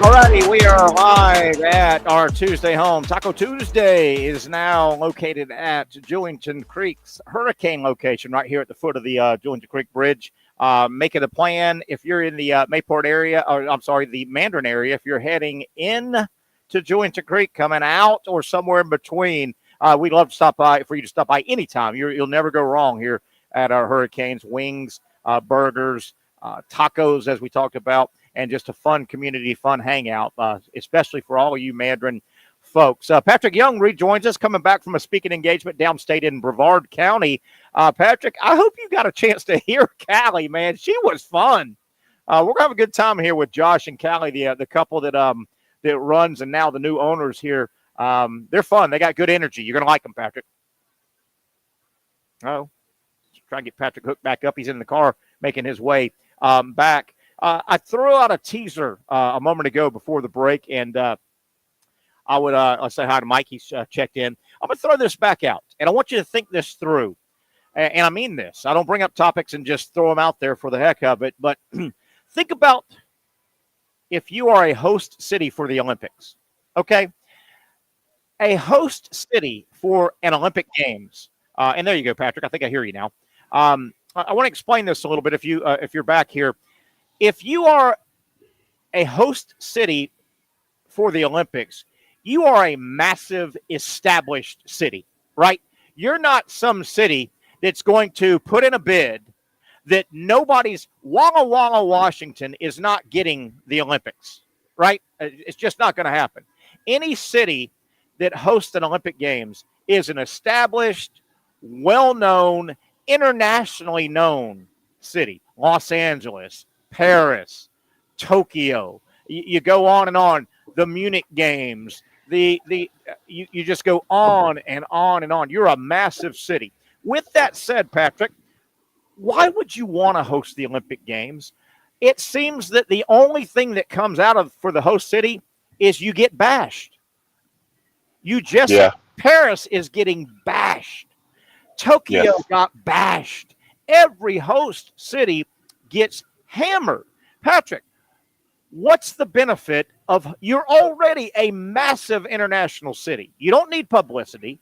All righty, we are live at our Tuesday home. Taco Tuesday is now located at Julington Creek's Hurricane location right here at the foot of the Julington Creek Bridge. Make it a plan if you're in the Mayport area, or I'm sorry, the Mandarin area. If you're heading in to Julington Creek, coming out, or somewhere in between, we'd love to stop by for you to stop by anytime. You'll never go wrong here at our Hurricanes. Wings, burgers, tacos, as we talked about, and just a fun community, fun hangout, especially for all of you Mandarin folks. Patric Young rejoins us, coming back from a speaking engagement downstate in Brevard County. Patric, I hope you got a chance to hear Callie, man. She was fun. We're going to have a good time here with Josh and Callie, the couple that runs and now the new owners here. They're fun. They got good energy. You're going to like them, Patric. Oh, try to get Patric hooked back up. He's in the car making his way back. I threw out a teaser a moment ago before the break, and I would I'll say hi to Mike. He's checked in. I'm going to throw this back out, and I want you to think this through. And I mean this. I don't bring up topics and just throw them out there for the heck of it, but think about if you are a host city for the Olympics, okay? A host city for an Olympic Games. And there you go, Patric. I think I hear you now. I want to explain this a little bit if you're back here. If you are a host city for the Olympics, you are a massive established city, right? You're not some city that's going to put in a bid that nobody's Walla Walla, Washington is not getting the Olympics, right? It's just not going to happen. Any city that hosts an Olympic Games is an established, well-known, internationally known city. Los Angeles, Paris, Tokyo. You go on and on. The Munich Games. You just go on and on and on. You're a massive city. With that said, Patric, why would you want to host the Olympic Games? It seems that the only thing that comes out of for the host city is you get bashed. Paris is getting bashed. Tokyo got bashed. Every host city gets hammered. Patric, what's the benefit of you're already a massive international city? You don't need publicity.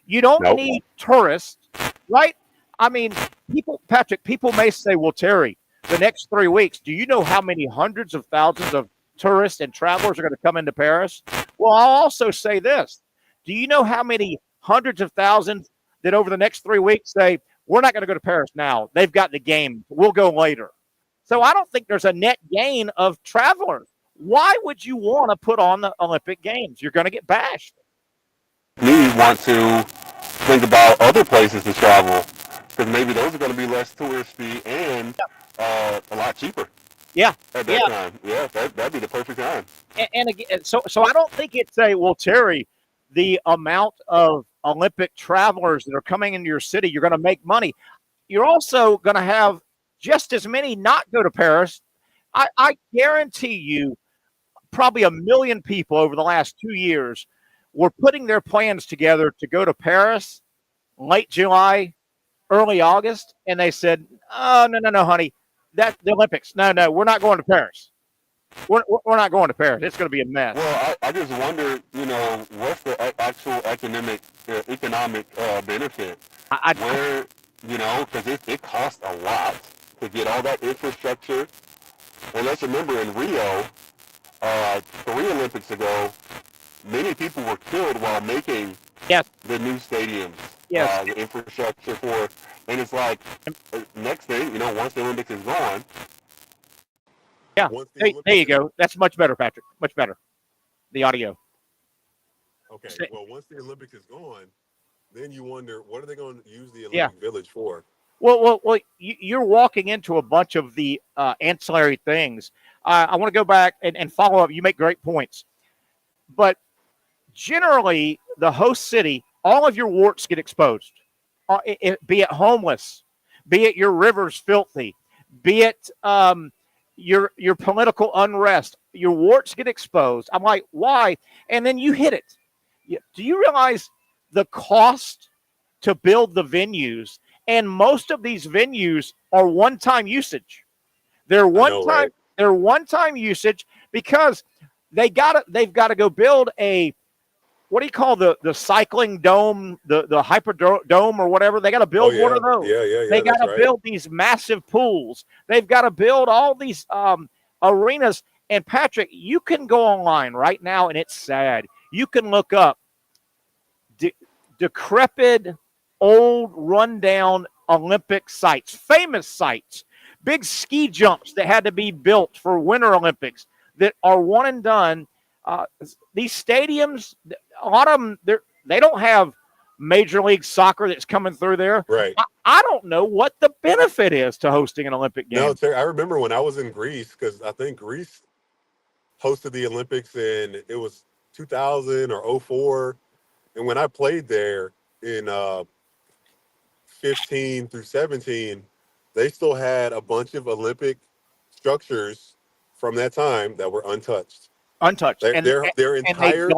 You don't need tourists, right? I mean, people may say, well, Terry, the next 3 weeks, do you know how many hundreds of thousands of tourists and travelers are going to come into Paris? Well, I'll also say this. Do you know how many hundreds of thousands that over the next 3 weeks say, we're not going to go to Paris now. They've got the game. We'll go later. So I don't think there's a net gain of travelers. Why would you want to put on the Olympic Games? You're going to get bashed. We want to think about other places to travel because maybe those are going to be less touristy and a lot cheaper. Yeah. At that time. Yeah, that'd be the perfect time. And again, so I don't think it's Terry, the amount of Olympic travelers that are coming into your city, you're going to make money. You're also going to have just as many not go to Paris. I guarantee you probably 1 million people over the last 2 years were putting their plans together to go to Paris late July, early August, and they said, oh, no, honey, that's the Olympics. No, we're not going to Paris. We're not going to Paris. It's going to be a mess. Well, I just wonder, what's the actual economic benefit? Because it costs a lot to get all that infrastructure. And let's remember in Rio, 3 Olympics ago, many people were killed while making the new stadiums, the infrastructure for. And it's like, next thing, once the Olympics is gone. Yeah, there you go. That's much better, Patric. Much better. The audio. Okay, well, once the Olympics is gone, then you wonder, what are they going to use the Olympic Village for? Well, you're walking into a bunch of the ancillary things. I want to go back and follow up. You make great points. But generally, the host city, all of your warts get exposed. Be it homeless, be it your rivers filthy, be it your political unrest, your warts get exposed. I'm like, why? And then you hit it. Do you realize the cost to build the venues? And most of these venues are one-time usage. They're one-time usage because they've got to go build a, what do you call the cycling dome, the hyperdome or whatever? They got to build one of those. They got to build these massive pools. They've got to build all these arenas. And Patrick, you can go online right now, and it's sad. You can look up decrepit, old, rundown Olympic sites, famous sites, big ski jumps that had to be built for Winter Olympics that are one and done. These stadiums, a lot of them, they don't have Major League Soccer that's coming through there. Right. I don't know what the benefit is to hosting an Olympic game. No, Terry, I remember when I was in Greece, because I think Greece hosted the Olympics in, it was 2000 or 04. And when I played there in 15 through 17, they still had a bunch of Olympic structures from that time that were untouched. Their entire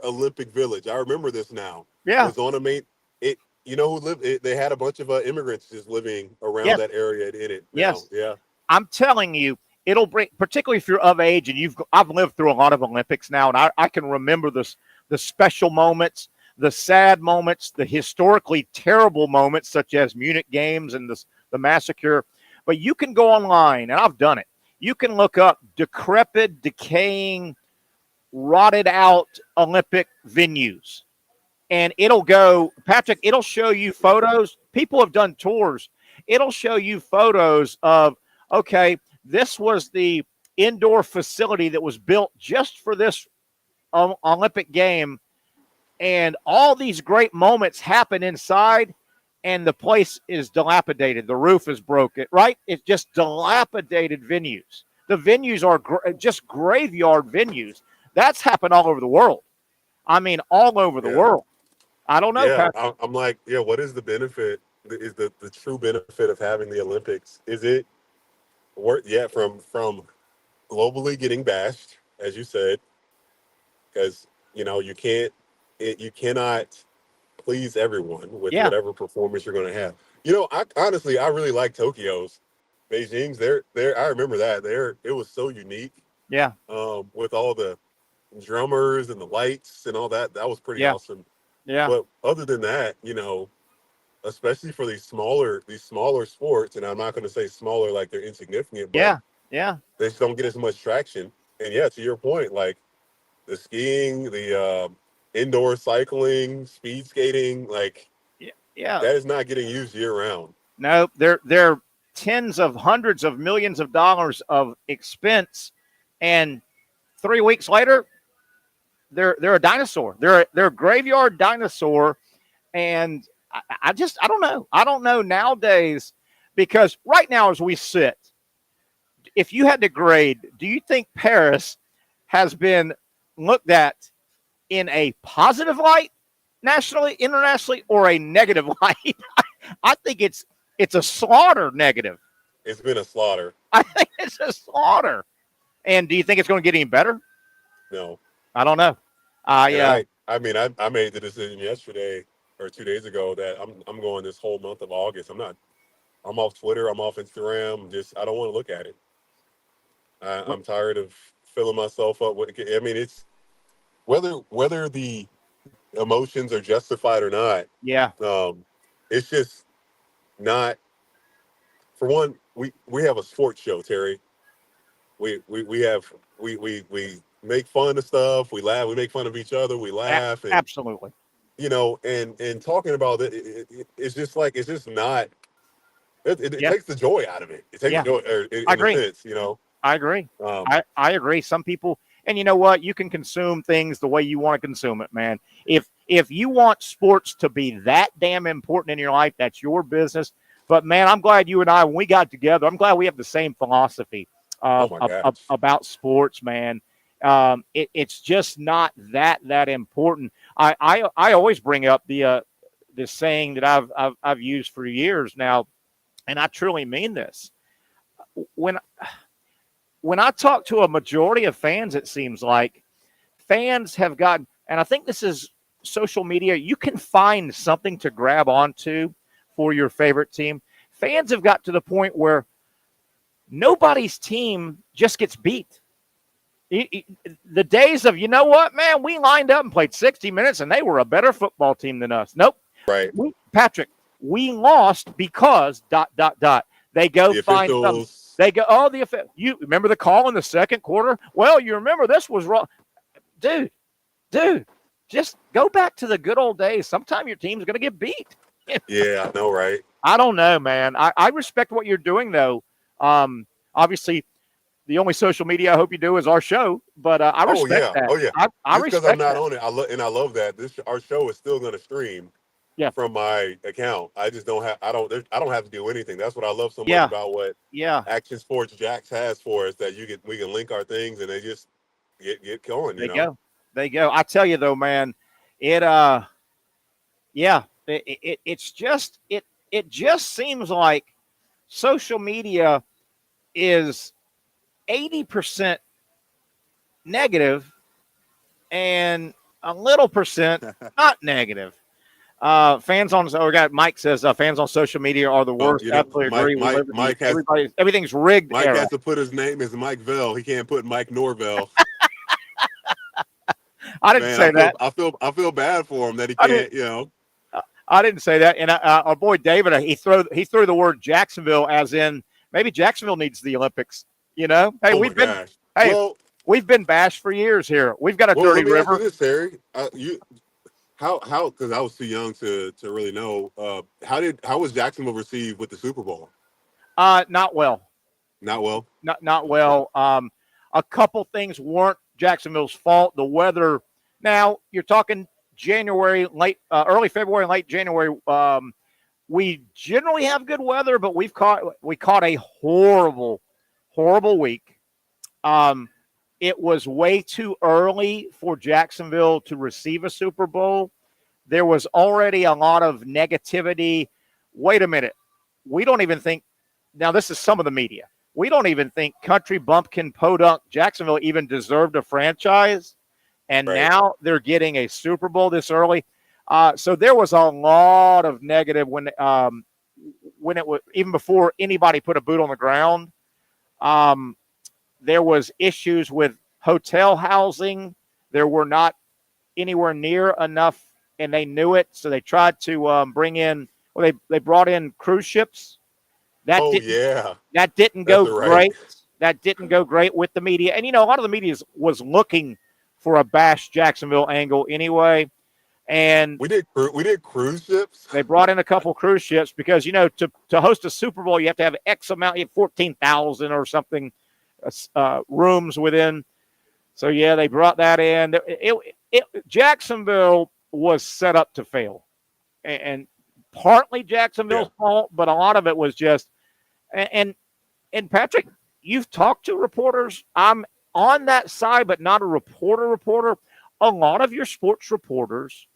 Olympic village. I remember this now. Yeah. Was on a main. It. You know who lived? They had a bunch of immigrants just living around that area in it. Now. Yes. Yeah. I'm telling you, it'll bring, particularly if you're of age and I've lived through a lot of Olympics now, and I can remember the special moments, the sad moments, the historically terrible moments, such as Munich Games and the massacre. But you can go online, and I've done it. You can look up decrepit, decaying, rotted out Olympic venues. And it'll go, Patrick, it'll show you photos. People have done tours. It'll show you photos of, okay, this was the indoor facility that was built just for this Olympic game. And all these great moments happen inside, and the place is dilapidated. The roof is broken, right? It's just dilapidated venues. The venues are just graveyard venues. That's happened all over the world. I mean, all over the world. I don't know. Yeah, I'm like, what is the benefit? Is the true benefit of having the Olympics? Is it worth? Yeah, from globally getting bashed, as you said, because you cannot please everyone with whatever performance you're going to have. I really like Tokyo's, Beijing's. I remember that. It was so unique. Yeah. With all the drummers and the lights and all that, that was pretty awesome. Yeah. But other than that, especially for these smaller sports, and I'm not going to say smaller like they're insignificant, but they just don't get as much traction. And to your point, like the skiing, the indoor cycling, speed skating, that is not getting used year round. No, they're tens of hundreds of millions of dollars of expense, and 3 weeks later, they're a dinosaur. They're a graveyard dinosaur, and I don't know. I don't know nowadays, because right now as we sit, if you had to grade, do you think Paris has been looked at in a positive light, nationally, internationally, or a negative light? I think it's a slaughter negative. It's been a slaughter. I think it's a slaughter. And do you think it's going to get any better? No. I don't know. I made the decision yesterday or 2 days ago that I'm going this whole month of August. I'm off Twitter. I'm off Instagram. I don't want to look at it. I'm tired of filling myself up with. I mean, it's whether the emotions are justified or not. Yeah. It's just not. For one, we have a sports show, Terry. We make fun of stuff. We laugh. We make fun of each other. We laugh. Absolutely. And talking about it's just not. It takes the joy out of it. It takes the joy. In I agree. A sense, I agree. I agree. Some people, and you know what? You can consume things the way you want to consume it, man. If you want sports to be that damn important in your life, that's your business. But man, I'm glad you and I, when we got together, I'm glad we have the same philosophy about sports, man. It's just not that important. I always bring up the saying that I've used for years now, and I truly mean this. When I talk to a majority of fans, it seems like fans have gotten, and I think this is social media, you can find something to grab onto for your favorite team. Fans have got to the point where nobody's team just gets beat. The days of, you know what, man, we lined up and played 60 minutes and they were a better football team than us. Nope. Right. Patrick, we lost because ... They go The find some. officials. They go, oh, you remember the call in the second quarter? Well, you remember this was wrong. Dude, just go back to the good old days. Sometime your team's going to get beat. Yeah, I know, right? I don't know, man. I respect what you're doing, though. Obviously, the only social media I hope you do is our show, but I respect that. Oh yeah. I Just because respect I'm not that. on it, I love that. Our show is still going to stream. Yeah. From my account, I just don't have. I don't have to do anything. That's what I love so much Yeah. about what Action Sports Jacks has for us. That we can link our things and they just get going. They go. I tell you though, man, it just seems like social media is 80% negative and a little percent not negative. Fans on Mike says fans on social media are the worst. Absolutely agree. Everything's rigged. Mike has to put his name as Mike Vell. He can't put Mike Norvelle. I didn't say that. I feel bad for him that he can't. I didn't say that. And our boy David, he threw the word Jacksonville as in maybe Jacksonville needs the Olympics. Hey, we've been bashed for years here. We've got a dirty river. Ask you this, Terry. How because I was too young to really know. How was Jacksonville received with the Super Bowl? Not well. Not well. Not well. A couple things weren't Jacksonville's fault. The weather. Now you're talking January, early February, late January. We generally have good weather, but we caught a horrible week. It was way too early for Jacksonville to receive a Super Bowl. There was already a lot of negativity. Wait a minute. We don't even think – now this is some of the media. We don't even think Country Bumpkin Podunk Jacksonville even deserved a franchise, and now they're getting a Super Bowl this early. So there was a lot of negative when it was – even before anybody put a boot on the ground. There was issues with hotel housing. There were not anywhere near enough, and they knew it. So they tried to bring in. Well, they brought in cruise ships. That didn't go great. That didn't go great with the media. And a lot of the media was looking for a bash Jacksonville angle anyway. And we did cruise ships. They brought in a couple cruise ships because to host a Super Bowl you have to have X amount. You have 14,000 or something. Rooms within. So they brought that in. Jacksonville was set up to fail, and partly Jacksonville's fault, but a lot of it was just. And Patrick, you've talked to reporters. I'm on that side, but not a reporter. A lot of your sports reporters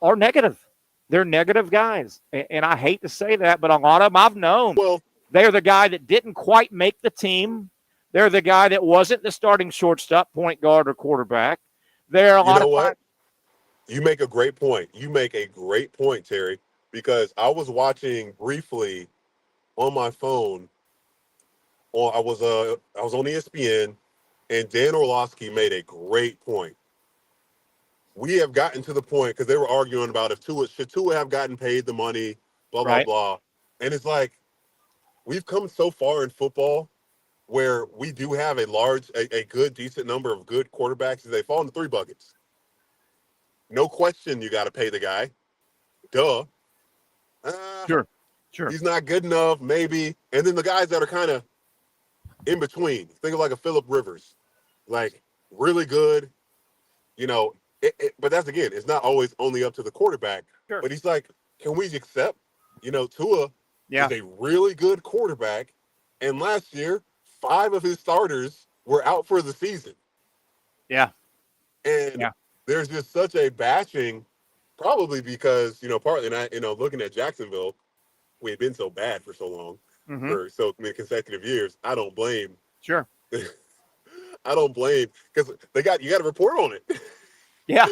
are negative. They're negative guys, and I hate to say that, but a lot of them I've known. Well. They're the guy that didn't quite make the team. They're the guy that wasn't the starting shortstop, point guard, or quarterback. There are a lot of what? You make a great point. Terry, because I was watching briefly on my phone. I was on ESPN, and Dan Orlovsky made a great point. We have gotten to the point because they were arguing about if should Tua have gotten paid the money, blah blah blah, and it's like. We've come so far in football where we do have a good, decent number of good quarterbacks. They fall into three buckets. No question you got to pay the guy. Duh. Sure. He's not good enough, maybe. And then the guys that are kind of in between. Think of like a Phillip Rivers. Like, really good. But that's, again, it's not always only up to the quarterback. Sure. But he's like, can we accept, Tua – is a really good quarterback, and last year 5 of his starters were out for the season. And there's just such a bashing, probably because partly not looking at Jacksonville, we had been so bad for so long, for so many consecutive years. I don't blame. Sure. I don't blame because you got to report on it. Yeah.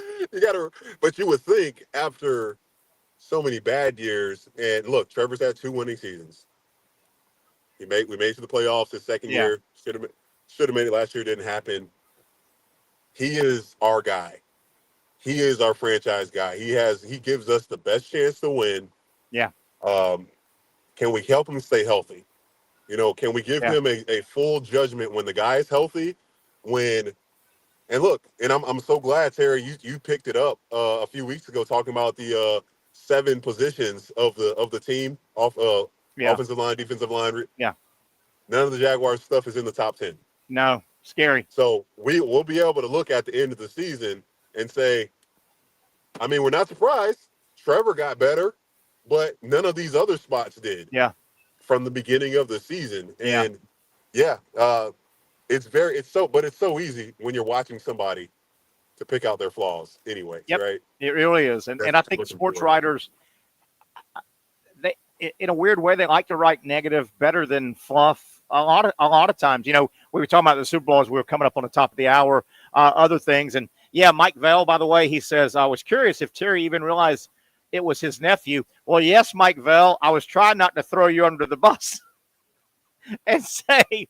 But you would think after. So many bad years, and look, Trevor's had 2 winning seasons. We made it to the playoffs his second year. Should have made it last year. Didn't happen. He is our guy. He is our franchise guy. He gives us the best chance to win. Yeah. Can we help him stay healthy? You know, can we give him a full judgment when the guy is healthy? And look, and I'm so glad, Terry, you picked it up a few weeks ago talking about the 7 positions of the team offensive line, defensive line. Yeah. None of the Jaguars stuff is in the top 10. No, scary. So we'll be able to look at the end of the season and say, I mean, we're not surprised. Trevor got better, but none of these other spots did. Yeah. From the beginning of the season. And it's so easy when you're watching somebody to pick out their flaws anyway. Yep. Right. It really is. And I think sports writers, they, in a weird way, they like to write negative better than fluff. A lot of times, you know, we were talking about the Super Bowl as we were coming up on the top of the hour, other things. And Mike Vell, by the way, he says, I was curious if Terry even realized it was his nephew. Well, yes, Mike Vell, I was trying not to throw you under the bus and say,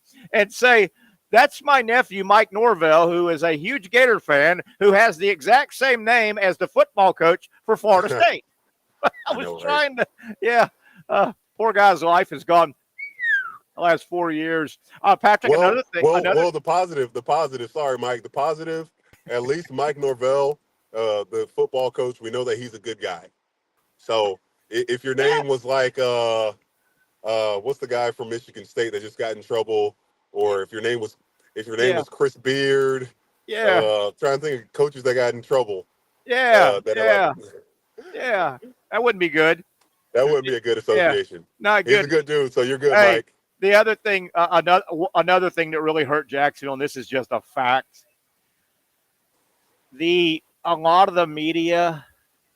that's my nephew, Mike Norvelle, who is a huge Gator fan, who has the exact same name as the football coach for Florida State. I was trying to, poor guy's life has gone the last 4 years. Patric, another thing. Well, the positive, sorry, Mike, the positive, at least Mike Norvelle, the football coach, we know that he's a good guy. So if your name was like, what's the guy from Michigan State that just got in trouble? Or if your name was was Chris Beard. Yeah. Trying to think of coaches that got in trouble. Yeah. That wouldn't be good. That wouldn't be a good association. Not good. He's a good dude, so you're good, hey, Mike. The other thing, another thing that really hurt Jacksonville, and this is just a fact. A lot of the media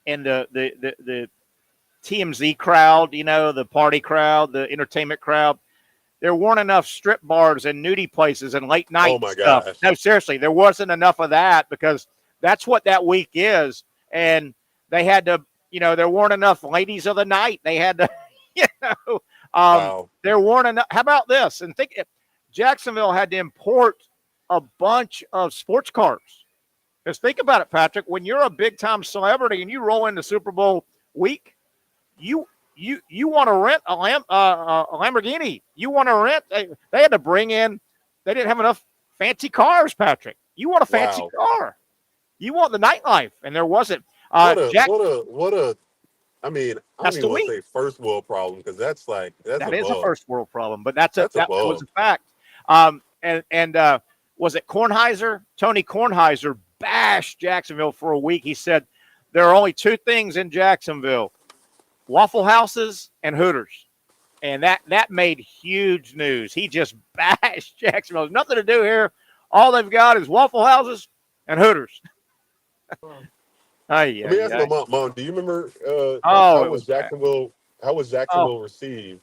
and the TMZ crowd, you know, the party crowd, the entertainment crowd, there weren't enough strip bars and nudie places and late night stuff. Gosh. No, seriously, there wasn't enough of that because that's what that week is. And they had to, you know, there weren't enough ladies of the night. They had to, you know, there weren't enough. How about this? And think, Jacksonville had to import a bunch of sports cars. Because think about it, Patrick, when you're a big-time celebrity and you roll into Super Bowl week, you want to rent a Lamborghini. You want to rent. They had to bring in. They didn't have enough fancy cars, Patrick. You want a fancy car. You want the nightlife, and there wasn't. I mean, I don't even want to say first world problem because that is a first world problem, but that was a fact. Was it Kornheiser? Tony Kornheiser bashed Jacksonville for a week. He said there are only 2 things in Jacksonville: Waffle Houses and Hooters. And that made huge news. He just bashed Jacksonville. There's nothing to do here. All they've got is Waffle Houses and Hooters. Let me ask my mom, do you remember how was Jacksonville received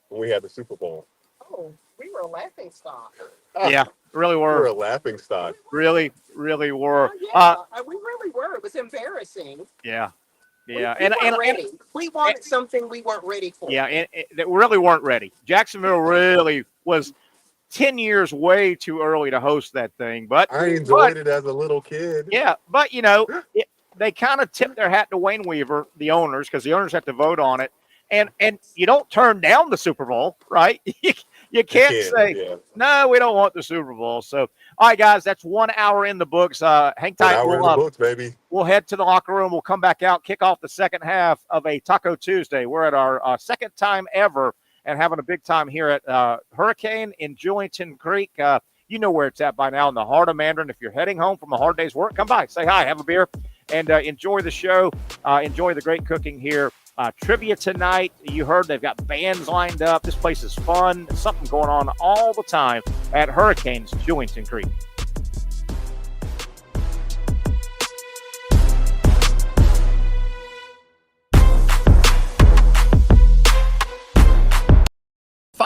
when we had the Super Bowl? Oh, we were a laughing stock. Yeah, really were. We were a laughing stock. Really, really were. We really were. It was embarrassing. Yeah. Yeah, we wanted something we weren't ready for. Yeah, and they really weren't ready. Jacksonville really was 10 years way too early to host that thing. But I enjoyed it as a little kid. Yeah, but, you know, they kind of tipped their hat to Wayne Weaver, the owners, because the owners have to vote on it. And you don't turn down the Super Bowl, right? You can't say, no, we don't want the Super Bowl. So, all right, guys, that's 1 hour in the books. Hang tight. 1 hour in the books, baby. We'll head to the locker room. We'll come back out, kick off the second half of a Taco Tuesday. We're at our second time ever and having a big time here at Hurricane in Julington Creek. You know where it's at by now, in the heart of Mandarin. If you're heading home from a hard day's work, come by, say hi, have a beer, and enjoy the show. Enjoy the great cooking here. Trivia tonight. You heard they've got bands lined up. This place is fun. There's something going on all the time at Hurricanes Julington Creek.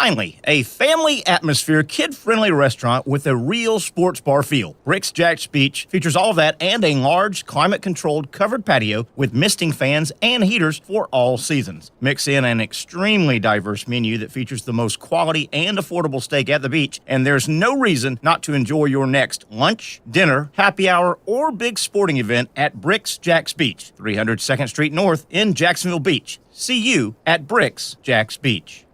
Finally, a family atmosphere, kid-friendly restaurant with a real sports bar feel. Bricks Jack's Beach features all of that and a large, climate-controlled covered patio with misting fans and heaters for all seasons. Mix in an extremely diverse menu that features the most quality and affordable steak at the beach, and there's no reason not to enjoy your next lunch, dinner, happy hour, or big sporting event at Bricks Jack's Beach, 300 2nd Street North in Jacksonville Beach. See you at Bricks Jack's Beach.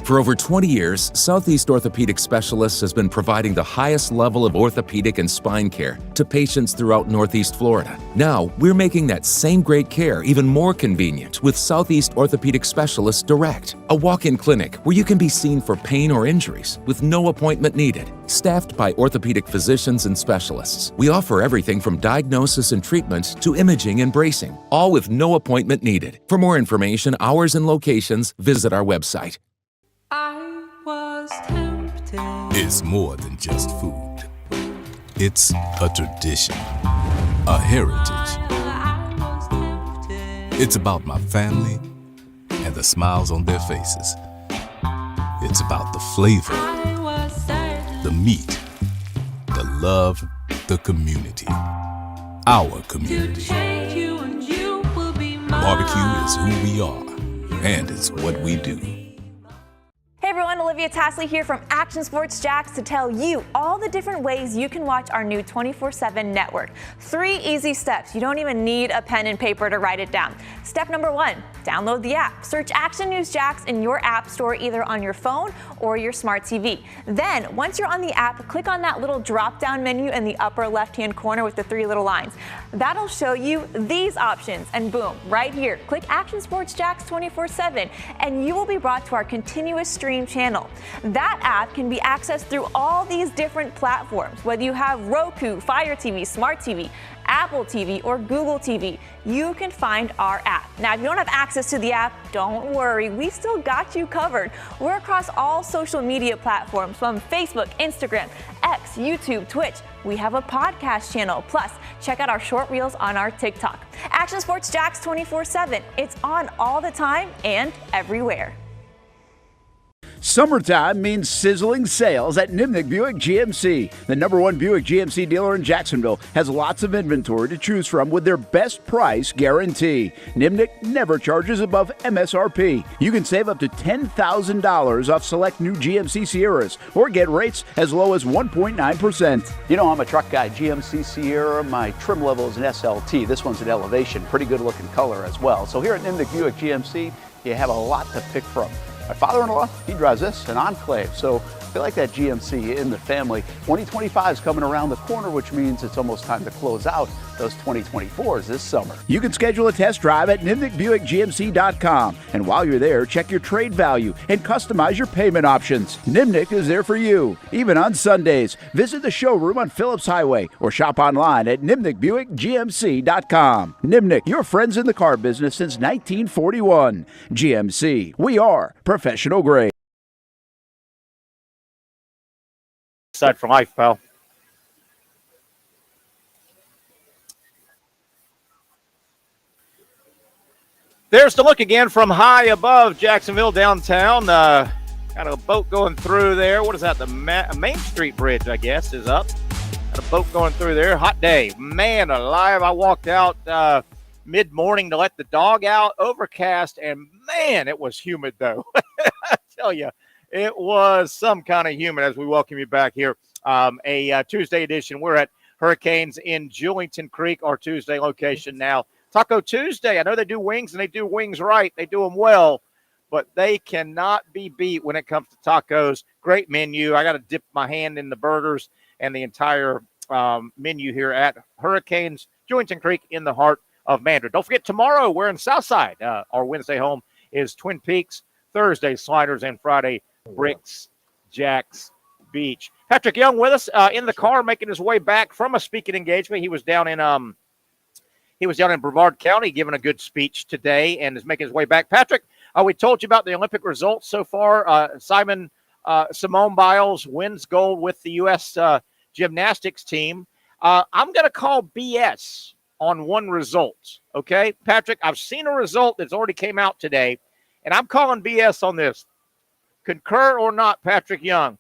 For over 20 years, Southeast Orthopedic Specialists has been providing the highest level of orthopedic and spine care to patients throughout Northeast Florida. Now, we're making that same great care even more convenient with Southeast Orthopedic Specialists Direct, a walk-in clinic where you can be seen for pain or injuries with no appointment needed. Staffed by orthopedic physicians and specialists, we offer everything from diagnosis and treatment to imaging and bracing, all with no appointment needed. For more information, hours, and locations, visit our website. I was tempted. It's more than just food. It's a tradition, a heritage. It's about my family and the smiles on their faces. It's about the flavor, the meat, the love, the community. Our community. Barbecue is who we are, and it's what we do. Hey everyone, Olivia Tasley here from Action Sports Jacks to tell you all the different ways you can watch our new 24/7 network. 3 easy steps. You don't even need a pen and paper to write it down. Step number 1, download the app. Search Action News Jacks in your app store either on your phone or your smart TV. Then, once you're on the app, click on that little drop-down menu in the upper left-hand corner with the 3 little lines. That'll show you these options, and boom, right here, click Action Sports Jacks 24/7, and you will be brought to our continuous stream channel. That app can be accessed through all these different platforms. Whether you have Roku, Fire TV, Smart TV, Apple TV, or Google TV, you can find our app. Now, if you don't have access to the app, don't worry, we still got you covered. We're across all social media platforms from Facebook, Instagram, X, YouTube, Twitch. We have a podcast channel. Plus, check out our short reels on our TikTok. Action Sports Jacks 24/7. It's on all the time and everywhere. Summertime means sizzling sales at Nimnick Buick GMC. The #1 Buick GMC dealer in Jacksonville has lots of inventory to choose from with their best price guarantee. Nimnick never charges above MSRP. You can save up to $10,000 off select new GMC Sierras or get rates as low as 1.9%. You know, I'm a truck guy. GMC Sierra, my trim level is an SLT. This one's an Elevation. Pretty good looking color as well. So here at Nimnick Buick GMC, you have a lot to pick from. My father-in-law, he drives this, an Enclave, so I feel like that GMC in the family. 2025 is coming around the corner, which means it's almost time to close out those 2024s this summer. You can schedule a test drive at NimnickBuickGMC.com, and while you're there, check your trade value and customize your payment options. Nimnick is there for you, even on Sundays. Visit the showroom on Phillips Highway or shop online at NimnickBuickGMC.com. Nimnick, your friends in the car business since 1941. GMC, we are professional grade. Side for life, pal. There's the look again from high above Jacksonville downtown. Got a boat going through there. What is that? The Main Street Bridge, I guess, is up. Got a boat going through there. Hot day. Man alive. I walked out mid-morning to let the dog out. Overcast, and man, it was humid, though. I tell you. It was some kind of humid as we welcome you back here. A Tuesday edition. We're at Hurricanes in Julington Creek, our Tuesday location now. Taco Tuesday. I know they do wings, and they do wings right. They do them well, but they cannot be beat when it comes to tacos. Great menu. I got to dip my hand in the burgers and the entire menu here at Hurricanes Julington Creek in the heart of Mandarin. Don't forget, tomorrow we're in Southside. Our Wednesday home is Twin Peaks. Thursday, Sliders, and Friday, Bricks, Jacks Beach. Patric Young with us in the car, making his way back from a speaking engagement. He was down in Brevard County giving a good speech today and is making his way back. Patric, we told you about the Olympic results so far. Simone Biles wins gold with the U.S. Gymnastics team. I'm going to call BS on one result, okay? Patric, I've seen a result that's already came out today, and I'm calling BS on this. Concur or not, Patric Young.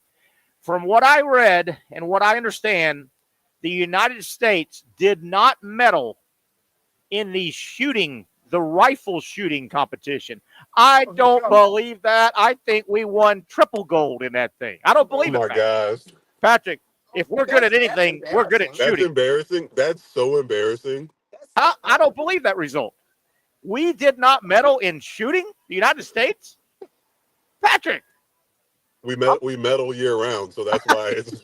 From what I read and what I understand, the United States did not medal in the rifle shooting competition. I don't believe that. I think we won triple gold in that thing. I don't believe it. Oh, my gosh. Patric, if we're good at anything, we're good at shooting. That's embarrassing. That's so embarrassing. I don't believe that result. We did not medal in shooting, the United States? Patric. We medal year round, so that's why it's.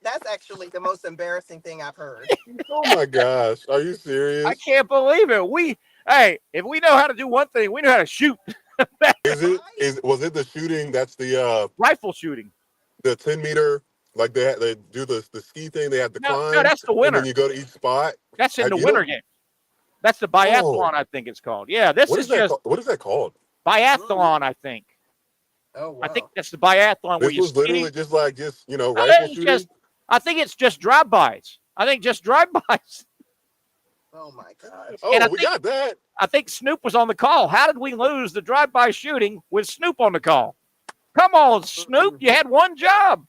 That's actually the most embarrassing thing I've heard. Oh my gosh, are you serious? I can't believe it. If we know how to do one thing, we know how to shoot. Was it the shooting? That's the rifle shooting. The 10-meter, like they do the ski thing. They have to climb. No, that's the winner. And then you go to each spot. That's in the winter game. That's the biathlon, I think it's called. Yeah, what is that called? Biathlon, I think. Oh, wow. I think that's the biathlon. This was literally just rifle shooting. I think it's just drive-bys. Oh my gosh. Oh, we got that. I think Snoop was on the call. How did we lose the drive-by shooting with Snoop on the call? Come on, Snoop. You had one job.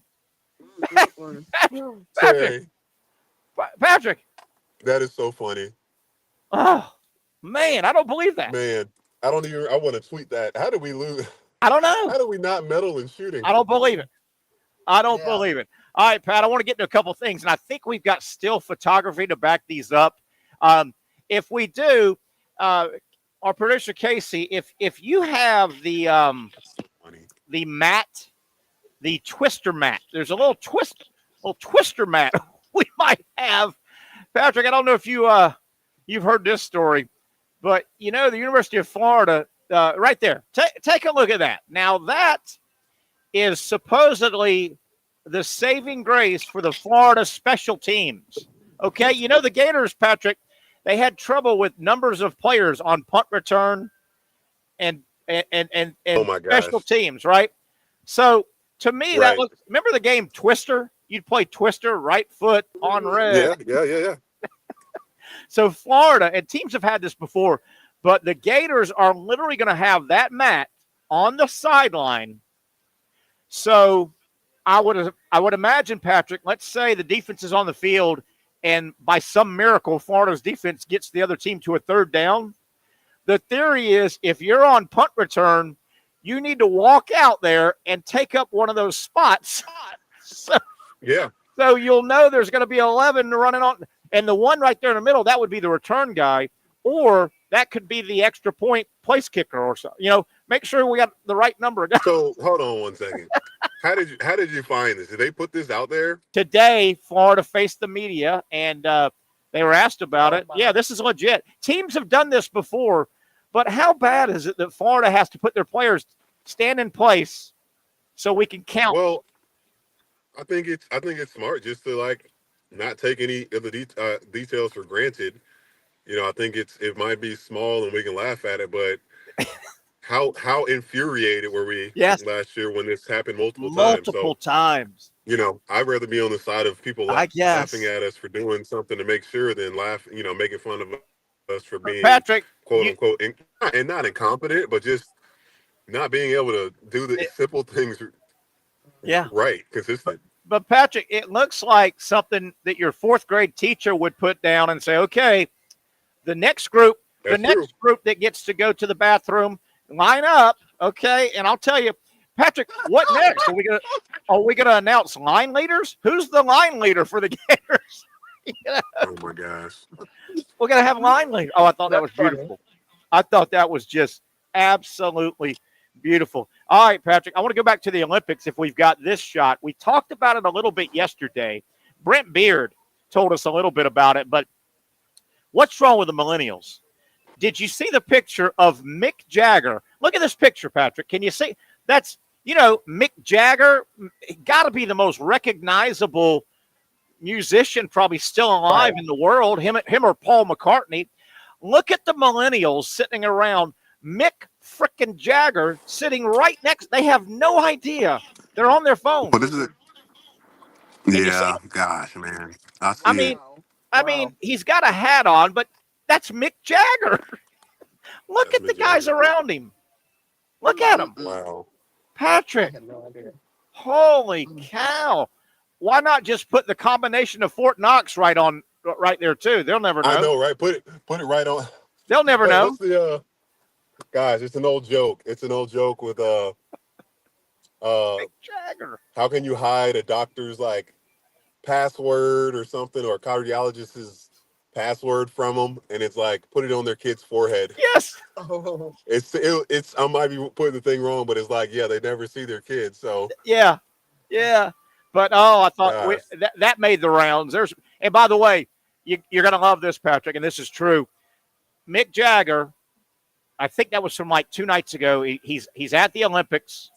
Patric. That is so funny. Oh, man, I don't believe that. Man, I want to tweet that. How did we lose? I don't know. How did we not medal in shooting? I don't believe it. Believe it. All right, Pat, I want to get into a couple things, and I think we've got still photography to back these up. If we do, our producer Casey, if you have the mat, the twister mat, there's a little twister mat we might have. Patric, I don't know if you've heard this story, but the University of Florida, right there. Take a look at that. Now that is supposedly the saving grace for the Florida special teams. Okay, the Gators, Patric, they had trouble with numbers of players on punt return and special teams, right? So to me, that looks. Remember the game Twister? You'd play Twister, right foot on red. Yeah. So Florida, and teams have had this before, but the Gators are literally going to have that mat on the sideline. So I would imagine, Patric, let's say the defense is on the field, and by some miracle, Florida's defense gets the other team to a third down. The theory is if you're on punt return, you need to walk out there and take up one of those spots. So you'll know there's going to be 11 running on. And the one right there in the middle, that would be the return guy. Or that could be the extra point place kicker or so. Make sure we got the right number of guys. So hold on one second. How did you find this? Did they put this out there? Today, Florida faced the media, and they were asked about it. Yeah, this is legit. Teams have done this before, but how bad is it that Florida has to put their players stand in place so we can count? Well, I think it's smart just to not take any of the details for granted. I think it might be small and we can laugh at it, but how infuriated were we last year when this happened multiple times? I'd rather be on the side of people laughing at us for doing something to make sure than making fun of us for being Patric, quote unquote and not incompetent, but just not being able to do the simple things right, consistent. But Patric, it looks like something that your fourth grade teacher would put down and say, okay, the next group that gets to go to the bathroom, line up, okay? And I'll tell you, Patric, what next? Are we gonna announce line leaders? Who's the line leader for the Gators? Oh my gosh. We're gonna have line leaders. Oh, I thought that was beautiful. I thought that was just absolutely beautiful. All right, Patric, I want to go back to the Olympics if we've got this shot. We talked about it a little bit yesterday. Brent Beard told us a little bit about it, but what's wrong with the millennials? Did you see the picture of Mick Jagger? Look at this picture, Patric. Can you see? That's You know, Mick Jagger got to be the most recognizable musician probably still alive in the world. Him or Paul McCartney. Look at the millennials sitting around Mick frickin' Jagger sitting right next. They have no idea. They're on their phone. What is it? Yeah, gosh, man. I see it. I mean, he's got a hat on, but that's Mick Jagger. Look at the guys around him. Look at him. Wow. Patrick. Holy cow. Why not just put the combination of Fort Knox right there too? They'll never know. I know, right? Put it right on. They'll never know. What's the guys, it's an old joke. It's an old joke with Mick Jagger. How can you hide a doctor's like password or something, or a cardiologist's password from them? And it's like, put it on their kid's forehead. Yes. It's I might be putting the thing wrong, but it's like, yeah, they never see their kids. So yeah. But I thought that made the rounds. And by the way, you're gonna love this, Patrick, and this is true. Mick Jagger, I think that was from like 2 nights ago. He's at the Olympics,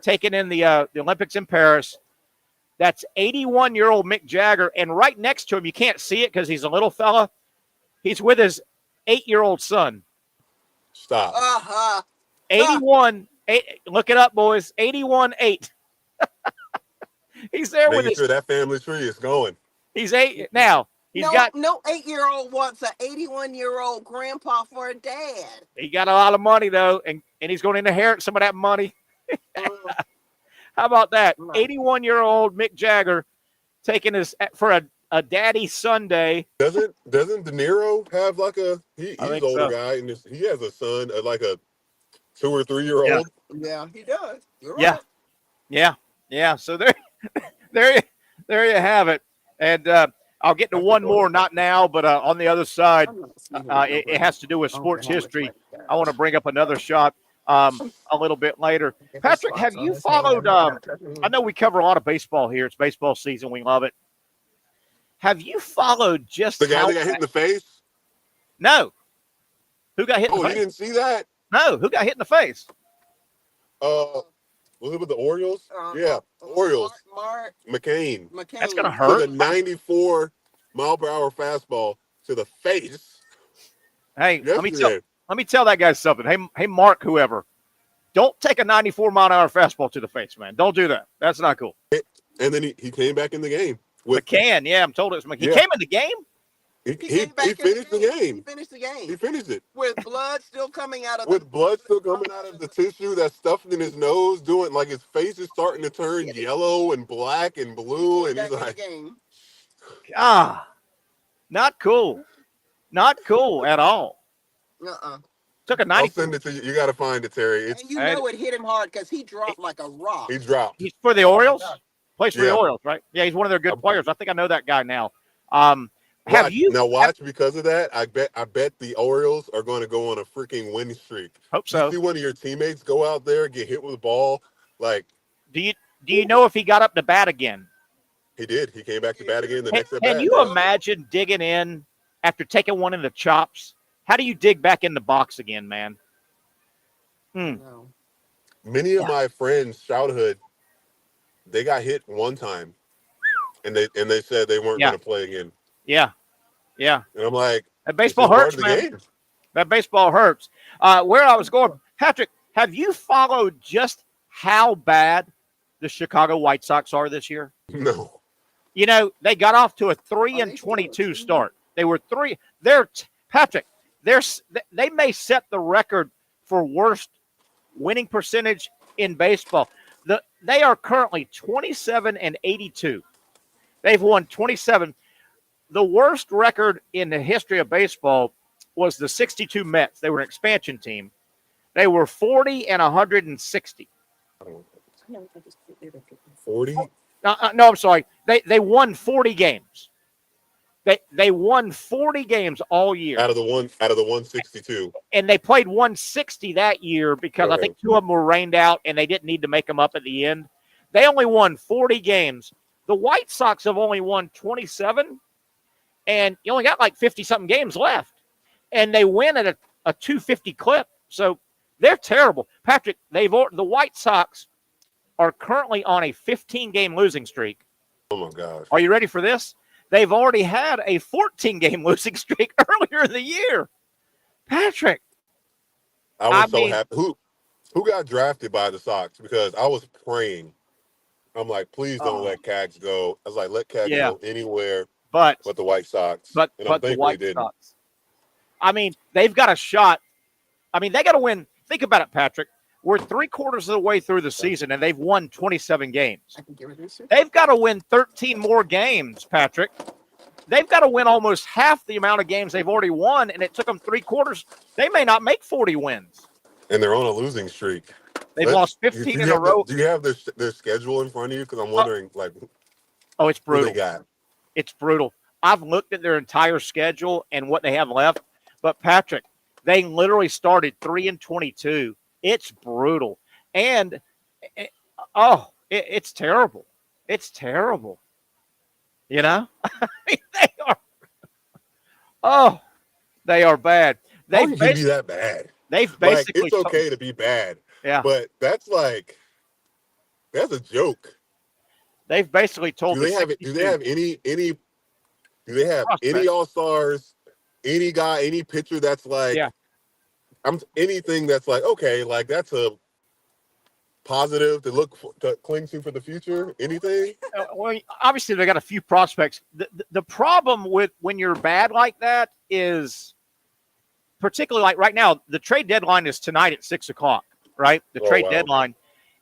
taking in the Olympics in Paris. That's 81-year-old Mick Jagger, and right next to him, you can't see it because he's a little fella. He's with his 8-year-old son. Stop. 81. Look it up, boys. 81-8. He's there making with his. Sure that family tree is going. He's 8 now. No 8-year-old wants an 81-year-old grandpa for a dad. He got a lot of money though, and he's going to inherit some of that money. How about that? 81-year-old Mick Jagger taking his for a daddy Sunday. Doesn't De Niro have like he's an older so. guy, and he has a son, like a 2 or 3-year-old. Yeah, he does. You're right. Yeah. So there you have it. And I'll get to one more, not now, but on the other side, it has to do with sports history. I want to bring up another shot a little bit later. Patrick, have you followed? I know we cover a lot of baseball here. It's baseball season. We love it. Have you followed just the guy that got hit in the face? No. Who got hit in the face? You didn't see that? No. Who got hit in the face? Was it with the Orioles? Yeah, Orioles. Mark McCain. That's gonna hurt. With a 94 mile per hour fastball to the face. Hey, let me tell that guy something. Hey, Mark, whoever, don't take a 94 mile an hour fastball to the face, man. Don't do that. That's not cool. And then he came back in the game. McCann, yeah, I'm told it was McCann. He came in the game. He finished the game. He finished the game. He finished it with blood still coming out of the tissue that's stuffed in his nose, doing like his face is starting to turn yellow and black and blue, and he's like, not cool at all. Took a 90. I'll send it to you. You got to find it, Terry. And you know it hit him hard because he dropped like a rock. He dropped. He's for the Orioles. Plays for the Orioles, right? Yeah, he's one of their good players. I think I know that guy now. Because of that, I bet the Orioles are going to go on a freaking win streak. Hope so. You see one of your teammates go out there, get hit with a ball, like. Do you know if he got up to bat again? He did. He came back to bat again the next at bat. Can you imagine digging in after taking one in the chops? How do you dig back in the box again, man? No. Many of my friends' childhood, they got hit one time, and they said they weren't going to play again. Yeah. And I'm like, that baseball hurts, man. That baseball hurts. Where I was going, Patrick, have you followed just how bad the Chicago White Sox are this year? No. You know, they got off to a 3-22 start. They were Patrick, they may set the record for worst winning percentage in baseball. They are currently 27-82. They've won 27. The worst record in the history of baseball was the 62 Mets. They were an expansion team. They were 40-160. 40? No, I'm sorry. They won 40 games. They won 40 games all year. Out of the 162. And they played 160 that year because I think 2 of them were rained out and they didn't need to make them up at the end. They only won 40 games. The White Sox have only won 27, and you only got like 50-something games left. And they win at a 250 clip. So they're terrible. Patrick, the White Sox are currently on a 15-game losing streak. Oh, my gosh. Are you ready for this? They've already had a 14-game losing streak earlier in the year. Patrick. I was so happy. Who got drafted by the Sox? Because I was praying. I'm like, please don't let Cags go. I was like, let Cags go anywhere but the White Sox. But the White Sox. I mean, they've got a shot. I mean, they got to win. Think about it, Patrick. We're 3/4 of the way through the season, and they've won 27 games. They've got to win 13 more games, Patrick. They've got to win almost half the amount of games they've already won, and it took them 3/4. They may not make 40 wins. And they're on a losing streak. They've lost 15 in a row. Do you have their schedule in front of you? Because I'm wondering, it's brutal. Who they got? It's brutal. I've looked at their entire schedule and what they have left. But, Patrick, they literally started 3-22. It's brutal. And, it's terrible. It's terrible. You know? I mean, they are bad. How can you be that bad? They've basically it's okay to be bad. Yeah. But that's a joke. They've basically told Do they have any all-stars, any guy, any pitcher that's anything that's okay, that's a positive to cling to for the future? Anything? Well, obviously they got a few prospects. The problem with when you're bad like that is, particularly like right now, the trade deadline is tonight at 6:00, right? The trade deadline.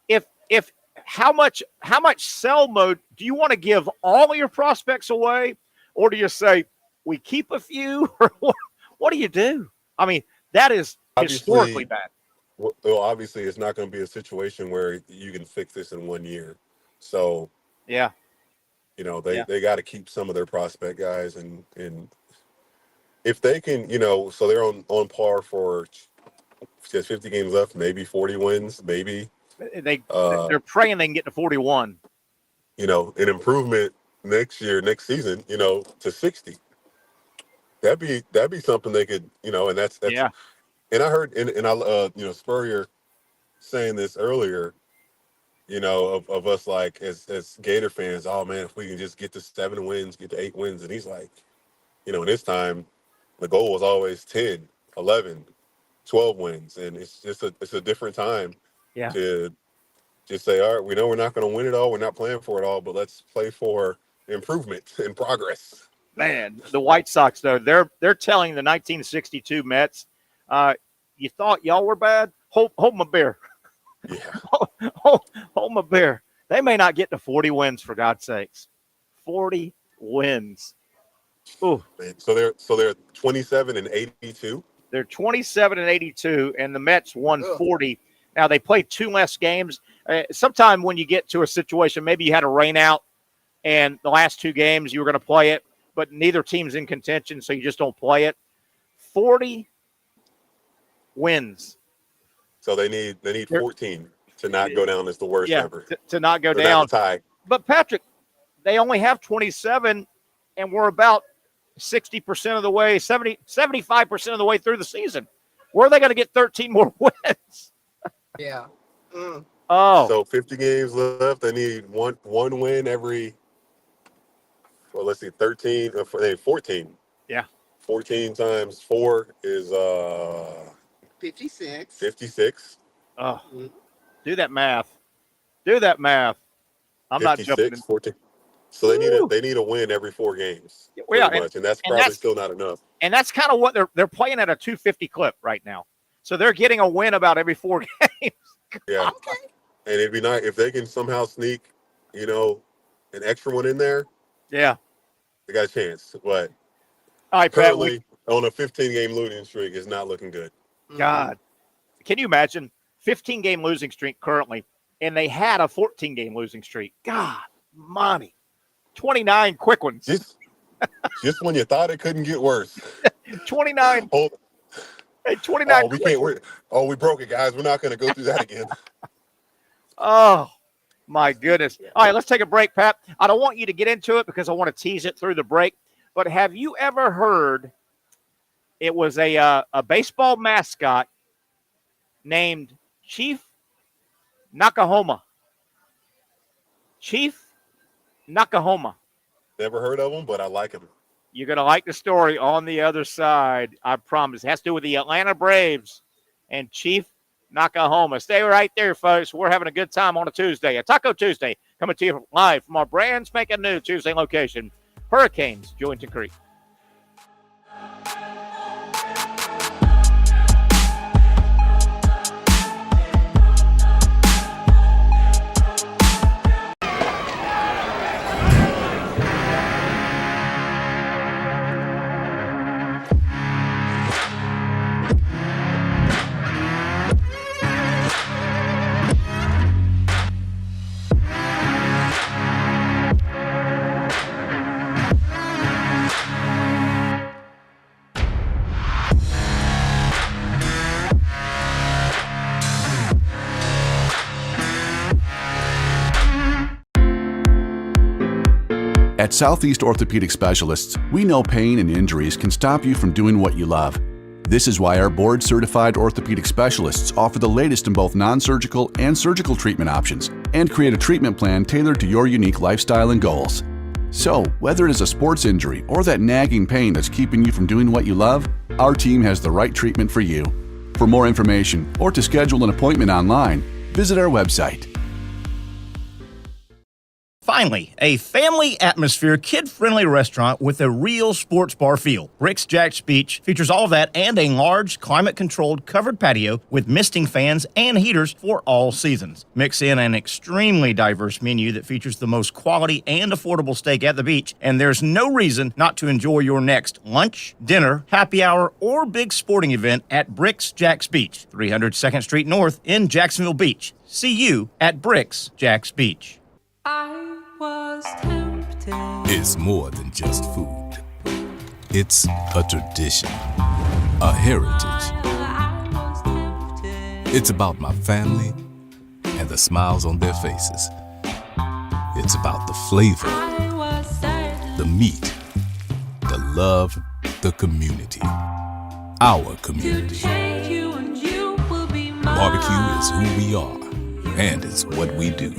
If how much sell mode do you want to give all of your prospects away, or do you say we keep a few, or what do you do? I mean, that is historically bad. Well, obviously, it's not going to be a situation where you can fix this in 1 year. So, yeah, they got to keep some of their prospect guys, and if they can, so they're on par for just 50 games left, maybe 40 wins, maybe. They're praying they can get to 41. An improvement next season, to 60. That'd be something they could, and that's yeah. And I heard, and I Spurrier saying this earlier, of us as Gator fans, oh man, if we can just get to 7 wins, get to 8 wins, and he's like, in this time, the goal was always 10, 11, 12 wins, and it's a different time. Yeah. To just say, all right, we know we're not going to win it all, we're not playing for it all, but let's play for improvement and progress. Man, the White Sox though, they're telling the 1962 Mets, you thought y'all were bad? Hold my beer. Yeah. hold my beer. They may not get to 40 wins, for God's sakes. 40 wins. Ooh. So they're 27-82. They're 27-82, and the Mets won 40. Now they played 2 less games. Sometime when you get to a situation, maybe you had a rain out, and the last 2 games you were going to play it, but neither team's in contention, so you just don't play it. 40 wins. So they need 14 to not go down as the worst ever. To not go down. Tie. But Patrick, they only have 27, and we're about 60% of the way, 75% of the way through the season. Where are they going to get 13 more wins? Yeah. Mm. Oh. So 50 games left. They need one win every. Well, let's see, 13. 14. Yeah. 14 times 4 is 56. 56. Oh. Do that math. I'm not jumping in. 14. So they need a win every 4 games. Yeah, much, and that's probably still not enough. And that's kind of what they're playing at a 250 clip right now. So they're getting a win about every 4 games. Yeah. Okay. And it'd be nice if they can somehow sneak, an extra one in there. Yeah. They got a chance. But all right, currently on a 15-game losing streak is not looking good. God. Can you imagine 15-game losing streak currently, and they had a 14-game losing streak? God, money. 29 quick ones. Just when you thought it couldn't get worse. 29. Hey, 29. Oh, we can't. We broke it, guys. We're not going to go through that again. Oh, my goodness. All right, let's take a break, Pat. I don't want you to get into it because I want to tease it through the break. But have you ever heard it was a baseball mascot named Chief Nakahoma? Chief Nakahoma. Never heard of him, but I like him. You're going to like the story on the other side, I promise. It has to do with the Atlanta Braves and Chief Nakahoma. Stay right there, folks. We're having a good time on a Tuesday, a Taco Tuesday, coming to you live from our brand spanking new Tuesday location, Hurricanes, Jointon Creek. At Southeast Orthopedic Specialists, we know pain and injuries can stop you from doing what you love. This is why our board-certified orthopedic specialists offer the latest in both non-surgical and surgical treatment options and create a treatment plan tailored to your unique lifestyle and goals. So, whether it is a sports injury or that nagging pain that's keeping you from doing what you love, our team has the right treatment for you. For more information or to schedule an appointment online, visit our website. Finally, a family atmosphere, kid-friendly restaurant with a real sports bar feel. Bricks Jack's Beach features all of that and a large, climate-controlled covered patio with misting fans and heaters for all seasons. Mix in an extremely diverse menu that features the most quality and affordable steak at the beach, and there's no reason not to enjoy your next lunch, dinner, happy hour, or big sporting event at Bricks Jack's Beach, 300 2nd Street North in Jacksonville Beach. See you at Bricks Jack's Beach. I was tempted. It's more than just food. It's a tradition, a heritage. It's about my family and the smiles on their faces. It's about the flavor, the meat, the love, the community. Our community. Barbecue is who we are, and it's what we do.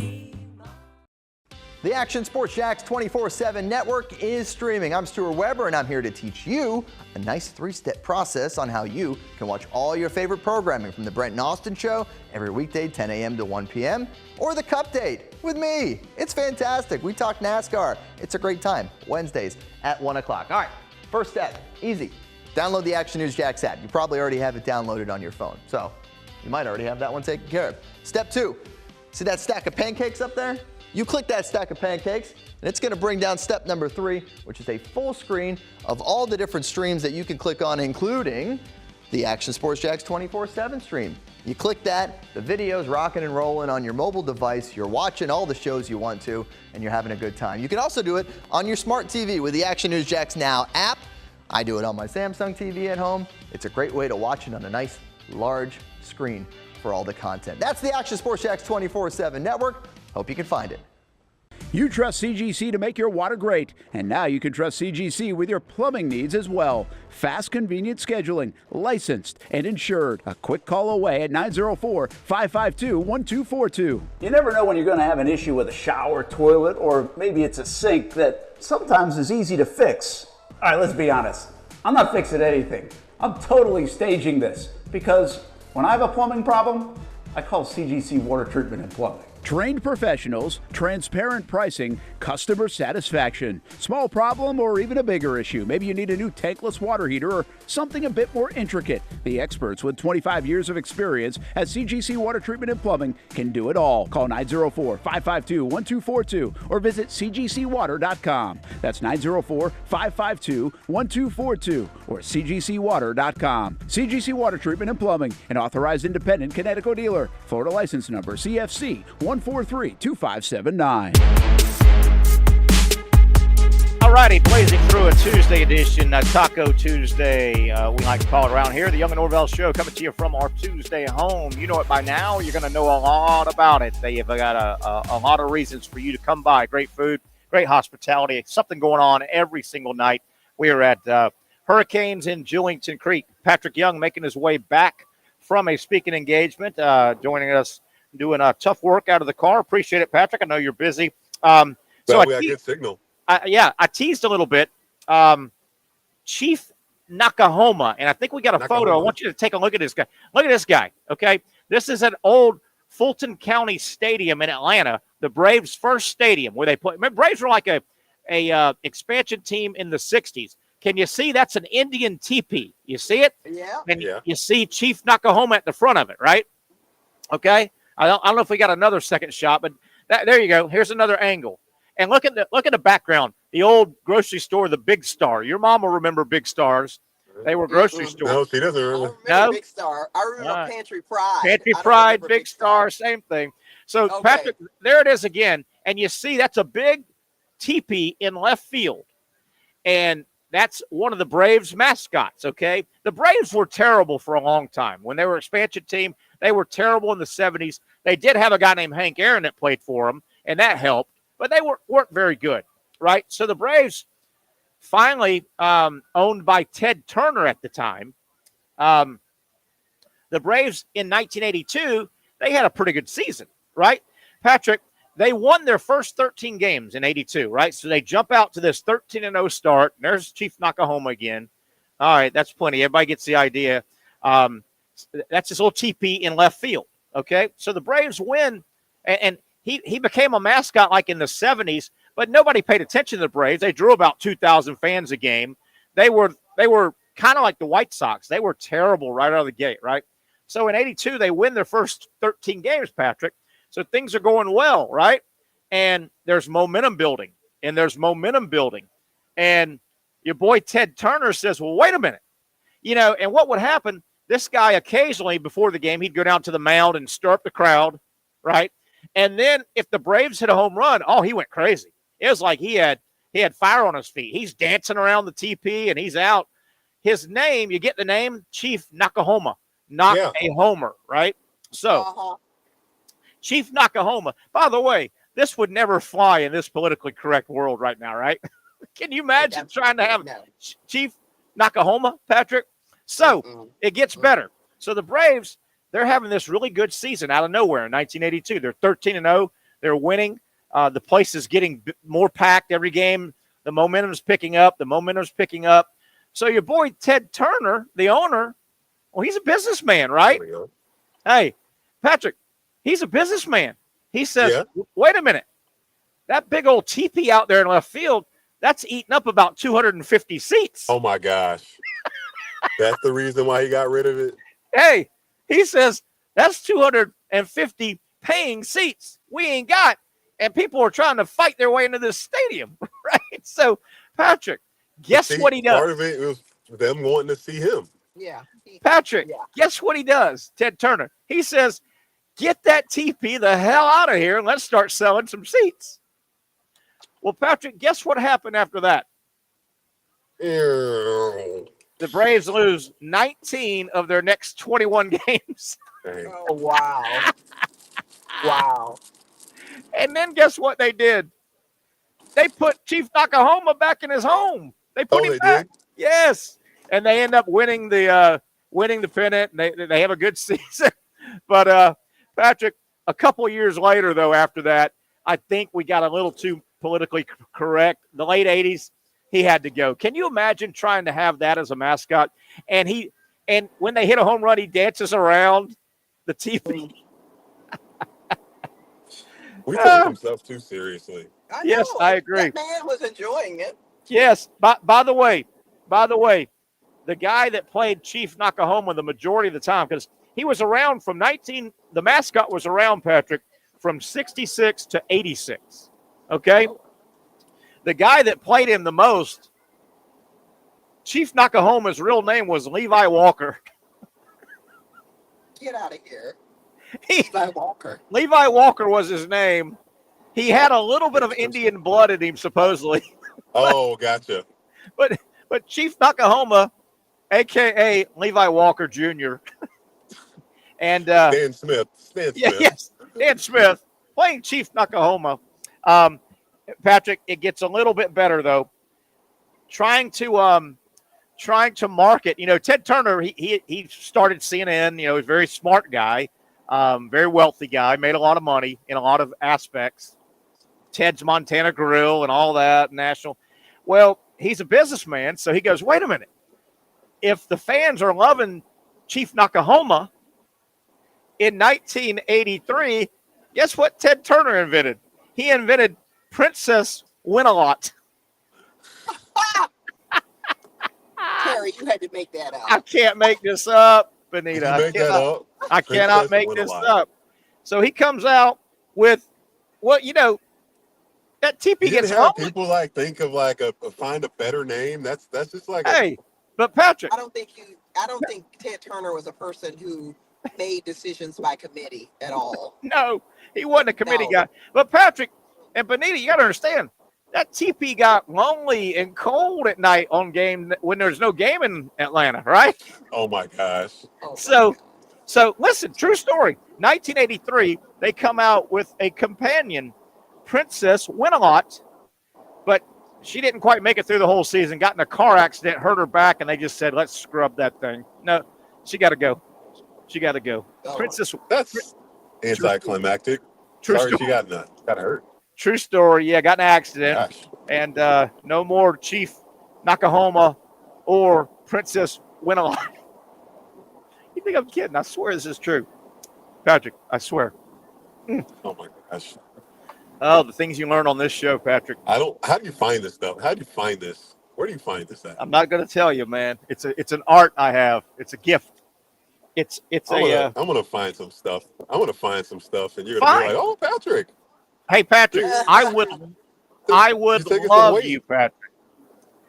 The Action Sports Jax 24/7 network is streaming. I'm Stuart Weber, and I'm here to teach you a nice three-step process on how you can watch all your favorite programming from the Brent and Austin Show every weekday 10 a.m. to 1 p.m. or the Cup Date with me. It's fantastic. We talk NASCAR. It's a great time. Wednesdays at 1 o'clock. All right, first step, easy. Download the Action News Jax app. You probably already have it downloaded on your phone, so you might already have that one taken care of. Step 2, see that stack of pancakes up there? You click that stack of pancakes, and it's going to bring down step number 3, which is a full screen of all the different streams that you can click on, including the Action Sports Jax 24/7 stream. You click that, the video's rocking and rolling on your mobile device, you're watching all the shows you want to, and you're having a good time. You can also do it on your smart TV with the Action News Jax Now app. I do it on my Samsung TV at home. It's a great way to watch it on a nice, large screen for all the content. That's the Action Sports Jax 24/7 network. Hope you can find it. You trust CGC to make your water great, and now you can trust CGC with your plumbing needs as well. Fast, convenient scheduling, licensed and insured. A quick call away at 904-552-1242. You never know when you're going to have an issue with a shower, toilet, or maybe it's a sink that sometimes is easy to fix. All right, let's be honest. I'm not fixing anything. I'm totally staging this because when I have a plumbing problem, I call CGC Water Treatment and Plumbing. Trained professionals, transparent pricing, customer satisfaction. Small problem or even a bigger issue. Maybe you need a new tankless water heater or something a bit more intricate. The experts with 25 years of experience at CGC Water Treatment and Plumbing can do it all. Call 904-552-1242 or visit cgcwater.com. That's 904-552-1242 or cgcwater.com. CGC Water Treatment and Plumbing, an authorized independent Connecticut dealer. Florida license number CFC 1432579. All righty, blazing through a Tuesday edition, Taco Tuesday, we like to call it around here. The Young and Norvelle Show coming to you from our Tuesday home. You know it by now. You're going to know a lot about it. They have got a lot of reasons for you to come by. Great food, great hospitality, something going on every single night. We are at Hurricanes in Jillington Creek. Patric Young making his way back from a speaking engagement, joining us, doing a tough work out of the car. Appreciate it, Patric. I know you're busy So So we got good signal. I teased a little bit. Chief Nakahoma, and I think we got a photo. I want you to take a look at this guy. Look at this guy, okay? This is an old Fulton County Stadium in Atlanta, the Braves' first stadium where they play. Remember, Braves were like a expansion team in the 60s. Can you see that's an Indian teepee? You see it? Yeah. And you see Chief Nakahoma at the front of it, right? Okay. I don't know if we got another second shot, but there you go. Here's another angle. And look at the background. The old grocery store, the Big Star. Your mom will remember Big Stars. They were grocery stores. No, she doesn't remember. I remember Big Star. I remember Pantry Pride. Pantry Pride, Big Star, same thing. So, Okay. Patrick, there it is again. And you see that's a big teepee in left field. And that's one of the Braves mascots, okay? The Braves were terrible for a long time. When they were an expansion team, they were terrible in the 70s. They did have a guy named Hank Aaron that played for them, and that helped. But they weren't very good, right? So the Braves finally, owned by Ted Turner at the time, the Braves in 1982, they had a pretty good season, right? Patrick, they won their first 13 games in 82, right? So they jump out to this 13-0 start. And there's Chief Nakahoma again. All right, that's plenty. Everybody gets the idea. That's this little teepee in left field, okay? So the Braves win, and he became a mascot like in the 70s, but nobody paid attention to the Braves. They drew about 2,000 fans a game. They were kind of like the White Sox. They were terrible right out of the gate, right? So in 82, they win their first 13 games, Patrick. So things are going well, right? And there's momentum building, and And your boy Ted Turner says, well, wait a minute. And what would happen, this guy occasionally before the game, he'd go down to the mound and stir up the crowd, right? And then if the Braves hit a home run, he went crazy. It was like he had fire on his feet. He's dancing around the TP, and he's out. His name, you get the name, Chief Nakahoma, a homer, right? So Chief Nakahoma. By the way, this would never fly in this politically correct world right now, right? Can you imagine trying to have Chief Nakahoma, Patrick? So it gets better. So the Braves, they're having this really good season out of nowhere in 1982. They're 13-0. They're winning. The place is getting more packed every game. The momentum's picking up. So your boy Ted Turner, the owner, well, he's a businessman, right? Hey, Patrick, he's a businessman. He says, wait a minute. That big old teepee out there in left field, that's eating up about 250 seats. Oh, my gosh. That's the reason why he got rid of it? Hey, he says, that's 250 paying seats we ain't got. And people are trying to fight their way into this stadium, right? So, Patrick, guess what he does? Part of it was them wanting to see him. Yeah. Patrick, guess what he does, Ted Turner? He says, get that TP the hell out of here and let's start selling some seats. Well, Patrick, guess what happened after that? The Braves lose 19 of their next 21 games. Oh, wow. Wow. And then guess what they did? They put Chief Nakahoma back in his home. They put him back. Did? Yes. And they end up winning the pennant. And they have a good season. But Patrick, a couple of years later, though, after that, I think we got a little too politically correct. The late 80s, he had to go. Can you imagine trying to have that as a mascot? And when they hit a home run, he dances around the TV. We take himself too seriously. Yes, I agree. That man was enjoying it. Yes. By the way, the guy that played Chief Nakahoma the majority of the time, because he was around from the mascot was around, Patrick, from 66 to 86. Okay? The guy that played him the most, Chief Nakahoma's real name was Levi Walker. Get out of here. Levi Walker. Levi Walker was his name. He had a little bit of Indian blood in him, supposedly. Oh, gotcha. But Chief Nakahoma, a.k.a. Levi Walker Jr., and Dan Smith. Yes, Dan Smith, playing Chief Nakahoma. Patrick, it gets a little bit better, though. Trying to market. Ted Turner, he started CNN. He's a very smart guy. Very wealthy guy, made a lot of money in a lot of aspects. Ted's Montana Grill and all that national. Well, he's a businessman, so he goes, wait a minute. If the fans are loving Chief Nakahoma in 1983, guess what Ted Turner invented? He invented Princess Win-A-Lot. Terry, you had to make that up. I can't make this up, Benita. Did you make that up? I cannot make this up. So he comes out with, well, you know, that TP You didn't gets have lonely. people like think of like find a better name. That's just like Hey, but Patrick, I don't think Ted Turner was a person who made decisions by committee at all. no, he wasn't a committee guy. But Patrick and Benita, you got to understand that TP got lonely and cold at night on game when there's no game in Atlanta, right? Oh my gosh. So listen, true story. 1983, they come out with a companion, Princess Win-A-Lot, but she didn't quite make it through the whole season, got in a car accident, hurt her back, and they just said, let's scrub that thing. No, she got to go. She got to go. Princess. That's anticlimactic. True Sorry, story. she got hurt. True story. Yeah, got in an accident. Gosh. And no more Chief Nakahoma or Princess Win-A-Lot. You think I'm kidding? I swear this is true. Patrick, I swear. Oh my gosh. Oh, the things you learn on this show, Patrick. How do you find this stuff? How do you find this? Where do you find this at? I'm not going to tell you, man. It's an art I have. It's a gift. I'm gonna find some stuff. I'm gonna find some stuff, and you're gonna be like, "Oh, Patrick." Hey, Patrick, I would love you, Patrick.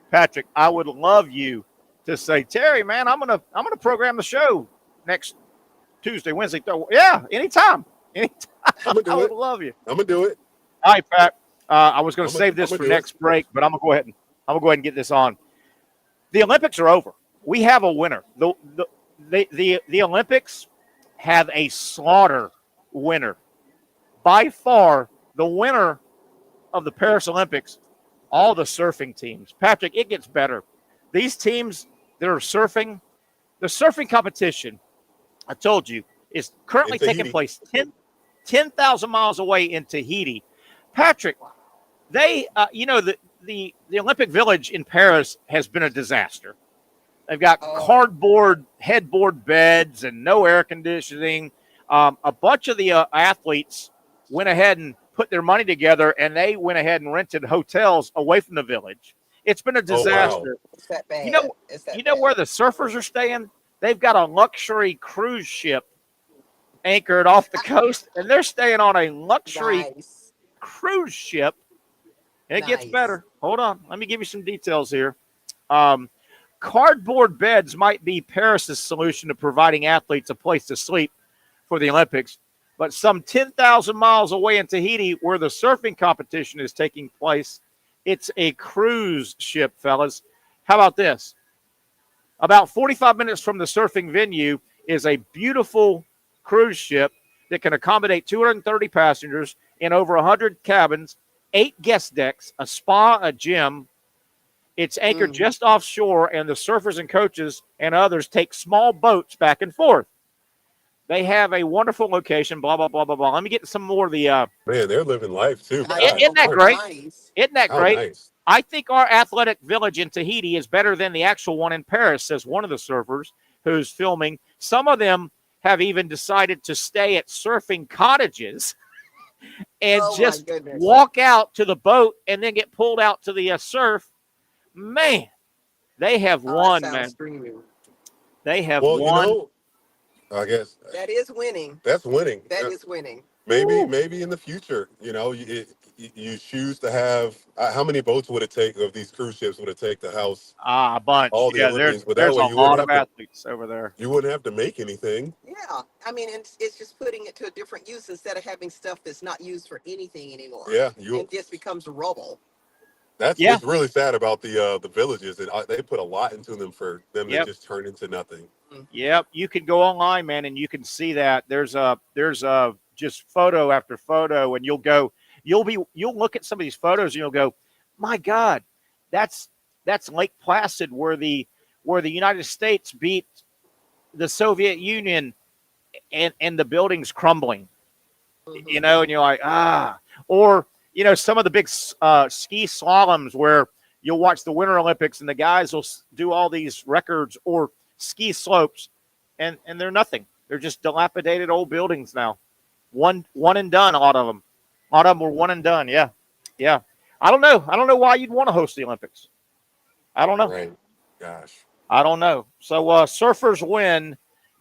Patrick, I would love you to say, Terry, man, I'm gonna program the show next Tuesday, Wednesday. Yeah, anytime. I would love you. I'm gonna do it. All right, Pat. I was going to save this for next break, but I'm gonna go ahead and get this on. The Olympics are over. We have a winner. The Olympics have a slaughter winner. By far, the winner of the Paris Olympics, all the surfing teams. Patrick, it gets better. These teams that are surfing, the surfing competition, I told you, is currently taking place 10,000 miles away in Tahiti. Patrick, they, the Olympic Village in Paris has been a disaster. They've got cardboard headboard beds and no air conditioning. A bunch of the athletes went ahead and put their money together, and they went ahead and rented hotels away from the village. It's been a disaster. It's that bad. You know where the surfers are staying? They've got a luxury cruise ship anchored off the coast, and they're staying on a luxury cruise ship. And it gets better. Hold on. Let me give you some details here. Cardboard beds might be Paris's solution to providing athletes a place to sleep for the Olympics, but some 10,000 miles away in Tahiti, where the surfing competition is taking place, it's a cruise ship, fellas. How about this? About 45 minutes from the surfing venue is a beautiful cruise ship that can accommodate 230 passengers in over 100 cabins, 8 guest decks, a spa, a gym. It's anchored just offshore, and the surfers and coaches and others take small boats back and forth. They have a wonderful location, blah, blah, blah, blah, blah. Let me get some more of the... Man, they're living life, too. Isn't that great? Isn't that great? Nice. I think our athletic village in Tahiti is better than the actual one in Paris, says one of the surfers who's filming. Some of them have even decided to stay at surfing cottages and just walk out to the boat and then get pulled out to the surf. Man, they have won, man. They have won. I guess that is winning. That's winning. That is winning. Maybe in the future, you choose to have how many boats would it take of these cruise ships would it take to house a bunch? All the Olympians, but there's a lot of athletes over there. You wouldn't have to make anything. Yeah, I mean, it's just putting it to a different use instead of having stuff that's not used for anything anymore. Yeah, it just becomes rubble. That's what's really sad about the villages. That they put a lot into them for them to just turn into nothing. Yep, you can go online, man, and you can see that there's just photo after photo, and you'll look at some of these photos and you'll go, my God, that's Lake Placid where the United States beat the Soviet Union and the buildings crumbling, and you're like, or some of the big ski slaloms where you'll watch the Winter Olympics and the guys will do all these records or ski slopes, and they're nothing. They're just dilapidated old buildings now. One and done, a lot of them. A lot of them were one and done, yeah. I don't know. I don't know why you'd want to host the Olympics. I don't know. Right. Gosh. I don't know. So surfers win,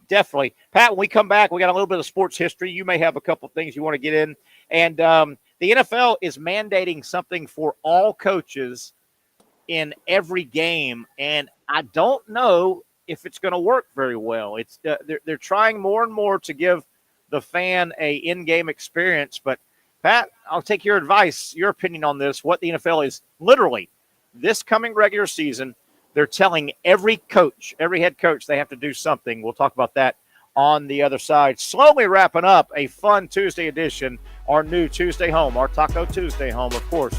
definitely. Pat, when we come back, we got a little bit of sports history. You may have a couple of things you want to get in. And the NFL is mandating something for all coaches in every game, and I don't know if it's going to work very well. It's they're trying more and more to give the fan a in-game experience. But Pat, I'll take your advice, your opinion on this. What the NFL is literally this coming regular season, they're telling every coach, every head coach, they have to do something. We'll talk about that on the other side. Slowly wrapping up a fun Tuesday edition, our new Tuesday home, our Taco Tuesday home, of course,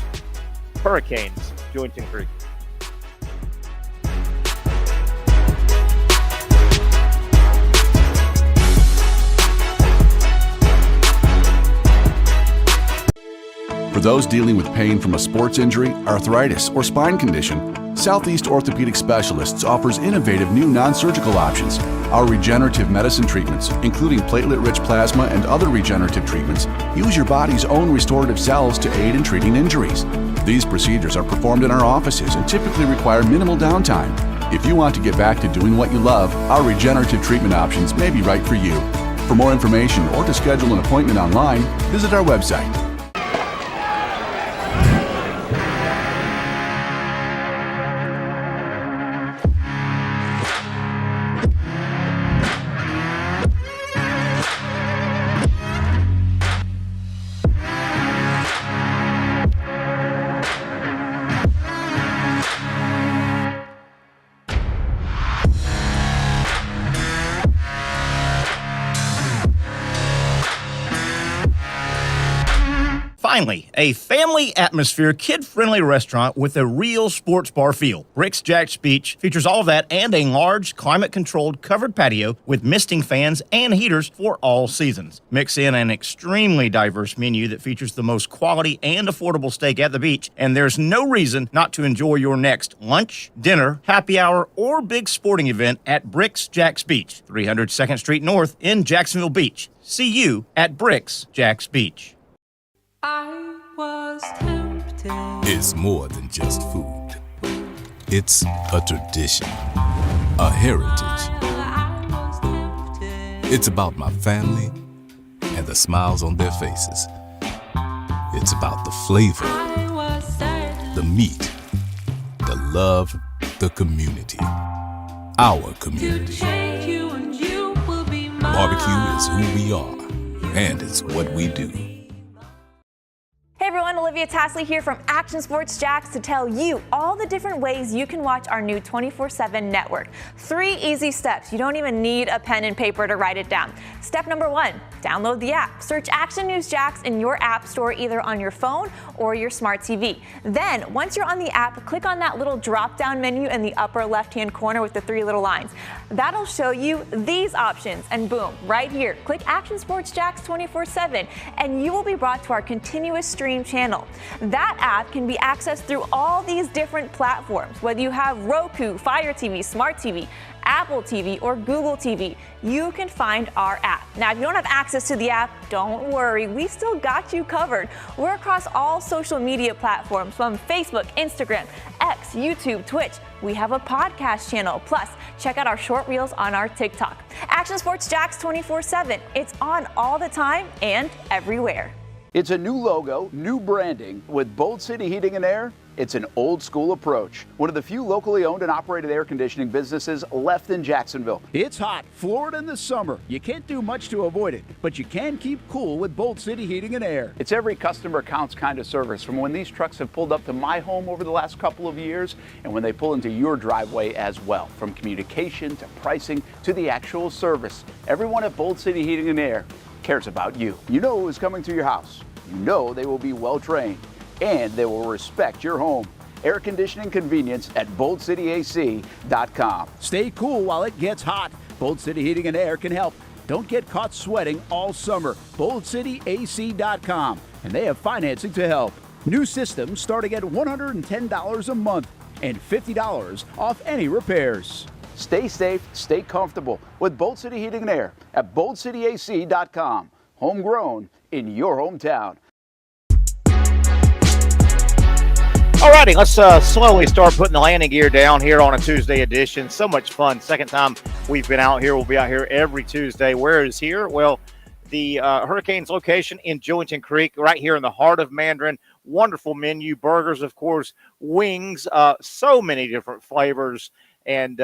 Hurricanes, Jointon Creek. For those dealing with pain from a sports injury, arthritis, or spine condition, Southeast Orthopedic Specialists offers innovative new non-surgical options. Our regenerative medicine treatments, including platelet-rich plasma and other regenerative treatments, use your body's own restorative cells to aid in treating injuries. These procedures are performed in our offices and typically require minimal downtime. If you want to get back to doing what you love, our regenerative treatment options may be right for you. For more information or to schedule an appointment online, visit our website. Finally, a family atmosphere, kid-friendly restaurant with a real sports bar feel. Bricks Jack's Beach features all of that and a large, climate-controlled covered patio with misting fans and heaters for all seasons. Mix in an extremely diverse menu that features the most quality and affordable steak at the beach, and there's no reason not to enjoy your next lunch, dinner, happy hour, or big sporting event at Bricks Jack's Beach, 300 2nd Street North in Jacksonville Beach. See you at Bricks Jack's Beach. I was tempted. It's more than just food. It's a tradition, a heritage. It's about my family and the smiles on their faces. It's about the flavor, the meat, the love, the community. Our community. Barbecue is who we are, and it's what we do. Hey everyone, Olivia Tasley here from Action Sports Jacks to tell you all the different ways you can watch our new 24/7 network. 3 easy steps. You don't even need a pen and paper to write it down. Step number 1, download the app. Search Action News Jacks in your app store either on your phone or your smart TV. Then, once you're on the app, click on that little drop-down menu in the upper left-hand corner with the 3 little lines. That'll show you these options, and boom, right here, click Action Sports Jacks 24/7, and you will be brought to our continuous stream channel. That app can be accessed through all these different platforms, whether you have Roku, Fire TV, Smart TV, Apple TV, or Google TV. You can find our app. Now, if you don't have access to the app, don't worry, we still got you covered. We're across all social media platforms from Facebook, Instagram, X, YouTube, Twitch. We have a podcast channel. Plus, check out our short reels on our TikTok. Action Sports Jacks 24/7. It's on all the time and everywhere. It's a new logo, new branding. With Bold City Heating and Air, it's an old school approach. One of the few locally owned and operated air conditioning businesses left in Jacksonville. It's hot, Florida in the summer. You can't do much to avoid it, but you can keep cool with Bold City Heating and Air. It's every customer counts kind of service, from when these trucks have pulled up to my home over the last couple of years and when they pull into your driveway as well. From communication to pricing to the actual service, everyone at Bold City Heating and Air cares about you. You know who is coming to your house. You know they will be well trained, and they will respect your home. Air conditioning convenience at BoldCityAC.com. Stay cool while it gets hot. Bold City Heating and Air can help. Don't get caught sweating all summer. BoldCityAC.com, and they have financing to help. New systems starting at $110 a month and $50 off any repairs. Stay safe, stay comfortable with Bolt City Heating and Air at BoltCityAC.com. Homegrown in your hometown. All righty, let's slowly start putting the landing gear down here on a Tuesday edition. So much fun. Second time we've been out here. We'll be out here every Tuesday. Where is here? Well, the Hurricanes location in Jewington Creek, right here in the heart of Mandarin. Wonderful menu, burgers, of course, wings, so many different flavors. And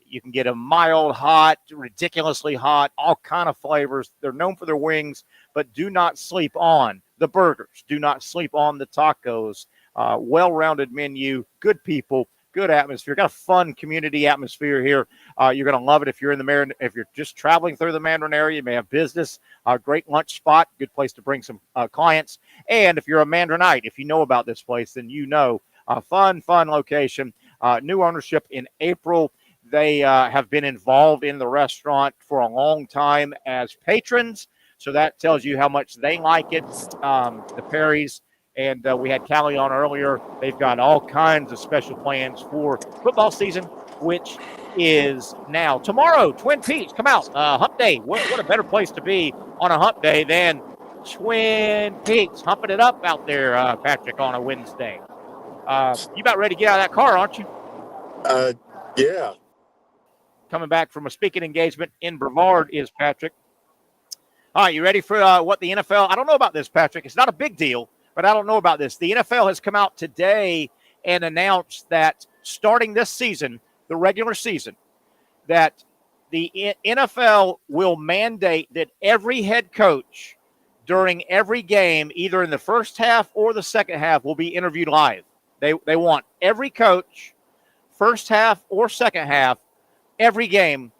you can get a mild, hot, ridiculously hot, all kind of flavors. They're known for their wings, but do not sleep on the burgers. Do not sleep on the tacos. Well-rounded menu, good people, good atmosphere. Got a fun community atmosphere here. You're going to love it if you're in the Mandarin. If you're just traveling through the Mandarin area, you may have business. Great lunch spot, good place to bring some clients. And if you're a Mandarinite, if you know about this place, then you know. Fun location. New ownership in April. They have been involved in the restaurant for a long time as patrons. So that tells you how much they like it. The Perrys. And we had Callie on earlier. They've got all kinds of special plans for football season, which is now tomorrow. Twin Peaks, come out. Hump Day. What a better place to be on a hump day than Twin Peaks. Humping it up out there, Patrick, on a Wednesday. You about ready to get out of that car, aren't you? Yeah. Coming back from a speaking engagement in Brevard is Patrick. All right, you ready for what the NFL? I don't know about this, Patrick. It's not a big deal, but I don't know about this. The NFL has come out today and announced that starting this season, the regular season, that the NFL will mandate that every head coach during every game, either in the first half or the second half, will be interviewed live. They want every coach, first half or second half, every game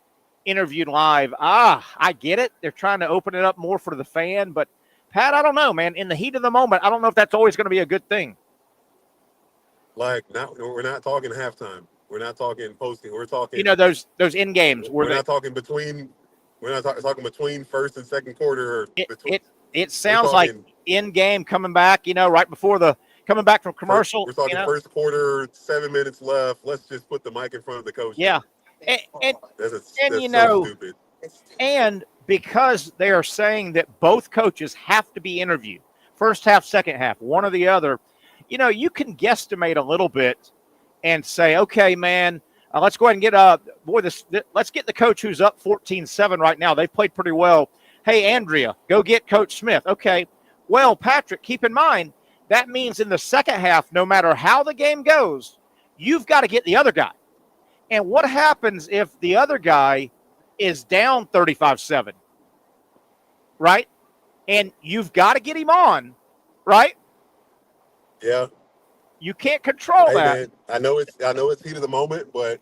interviewed live. I get it. They're trying to open it up more for the fan, but Pat, I don't know, man. In the heat of the moment, I don't know if that's always going to be a good thing. Like, we're not talking halftime. We're not talking posting. We're talking. Those in games. We're not talking between. We're not talking between first and second quarter. Or it sounds like in game coming back. Right before coming back from commercial. We're talking first quarter, 7 minutes left. Let's just put the mic in front of the coach. Yeah, and that's so stupid. And because they are saying that both coaches have to be interviewed, first half, second half, one or the other, you can guesstimate a little bit and say, okay, man, let's go ahead and get let's get the coach who's up 14-7 right now. They've played pretty well. Hey, Andrea, go get Coach Smith. Okay. Well, Patrick, keep in mind, that means in the second half, no matter how the game goes, you've got to get the other guy. And what happens if the other guy is down 35-7, right? And you've got to get him on, right? Yeah. You can't control that. Man, I know it's heat of the moment, but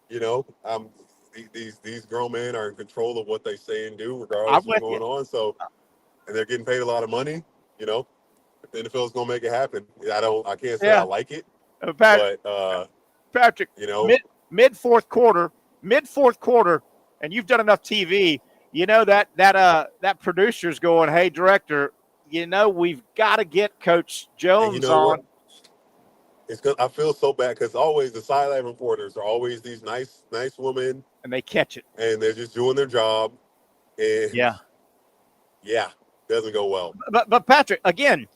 these grown men are in control of what they say and do, regardless of what's going on. So, and they're getting paid a lot of money. The NFL is gonna make it happen. I can't say I like it, but Patrick, mid fourth quarter, and you've done enough TV. That producer's going, hey, director, we've got to get Coach Jones on. I feel so bad because always the sideline reporters are always these nice women, and they catch it, and they're just doing their job, and doesn't go well. But Patrick, again,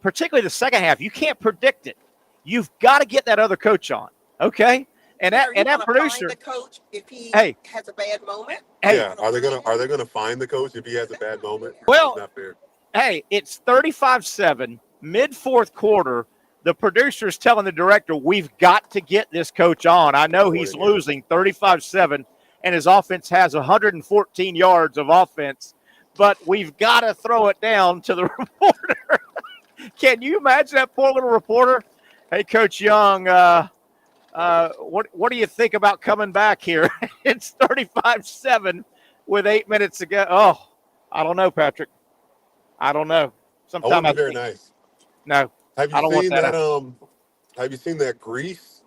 particularly the second half, you can't predict it. You've got to get that other coach on, okay? And that producer, find the coach if he has a bad moment. Are they gonna find the coach if he has a bad moment? Well, not fair. Hey, it's 35-7, mid fourth quarter. The producer's telling the director, we've got to get this coach on. I know he's losing 35-7, and his offense has 114 yards of offense, but we've got to throw it down to the reporter. Can you imagine that poor little reporter? Hey, Coach Young, what do you think about coming back here? It's 35-7 with 8 minutes to go. Oh, I don't know, Patrick. I don't know. Sometimes I very nice. No, have you seen that? Have you seen that Greece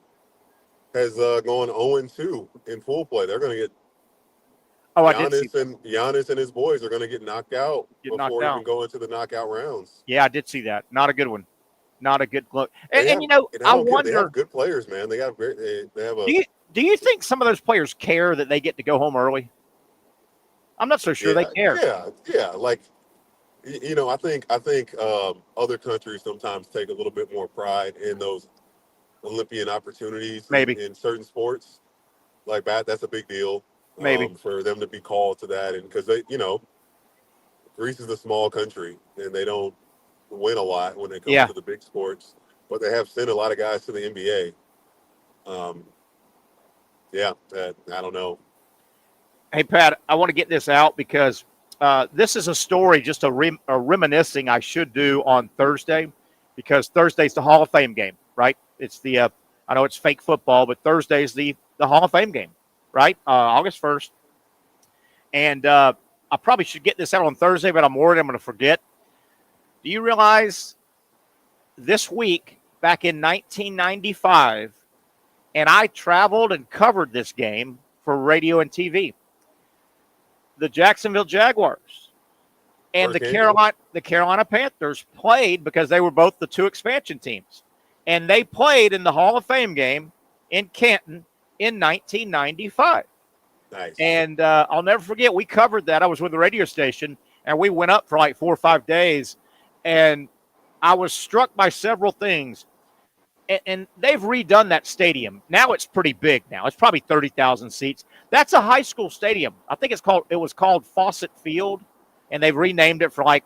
has gone 0-2 in pool play? They're going to get. Oh, I did see Giannis and his boys are going to get knocked out before even out. going to the knockout rounds. Yeah, I did see that. Not a good one. Not a good look. And, Have, you know, I wonder. They have good players, man. They have a. Do you think some of those players care that they get to go home early? I'm not so sure they care. Yeah. Like, you know, I think other countries sometimes take a little bit more pride in those Olympian opportunities. Maybe in certain sports, like that. That's a big deal. Maybe for them to be called to that, and because they, you know, Greece is a small country and they don't win a lot when it comes to the big sports, but they have sent a lot of guys to the NBA. I don't know. Hey, Pat, I want to get this out because this is a story, just a reminiscing I should do on Thursday, because Thursday's the Hall of Fame game, right? It's the I know it's fake football, but Thursday's the Hall of Fame game, right? August 1st. And I probably should get this out on Thursday, but I'm worried I'm going to forget. Do you realize this week, back in 1995, and I traveled and covered this game for radio and TV, the Jacksonville Jaguars and the Carolina Panthers played, because they were both the two expansion teams, and they played in the Hall of Fame game in Canton in 1995. Nice. And I'll never forget, we covered that. I was with the radio station, and we went up for like 4 or 5 days, and I was struck by several things. And they've redone that stadium. Now it's pretty big now. It's probably 30,000 seats. That's a high school stadium. I think it was called Fawcett Field, and they've renamed it for like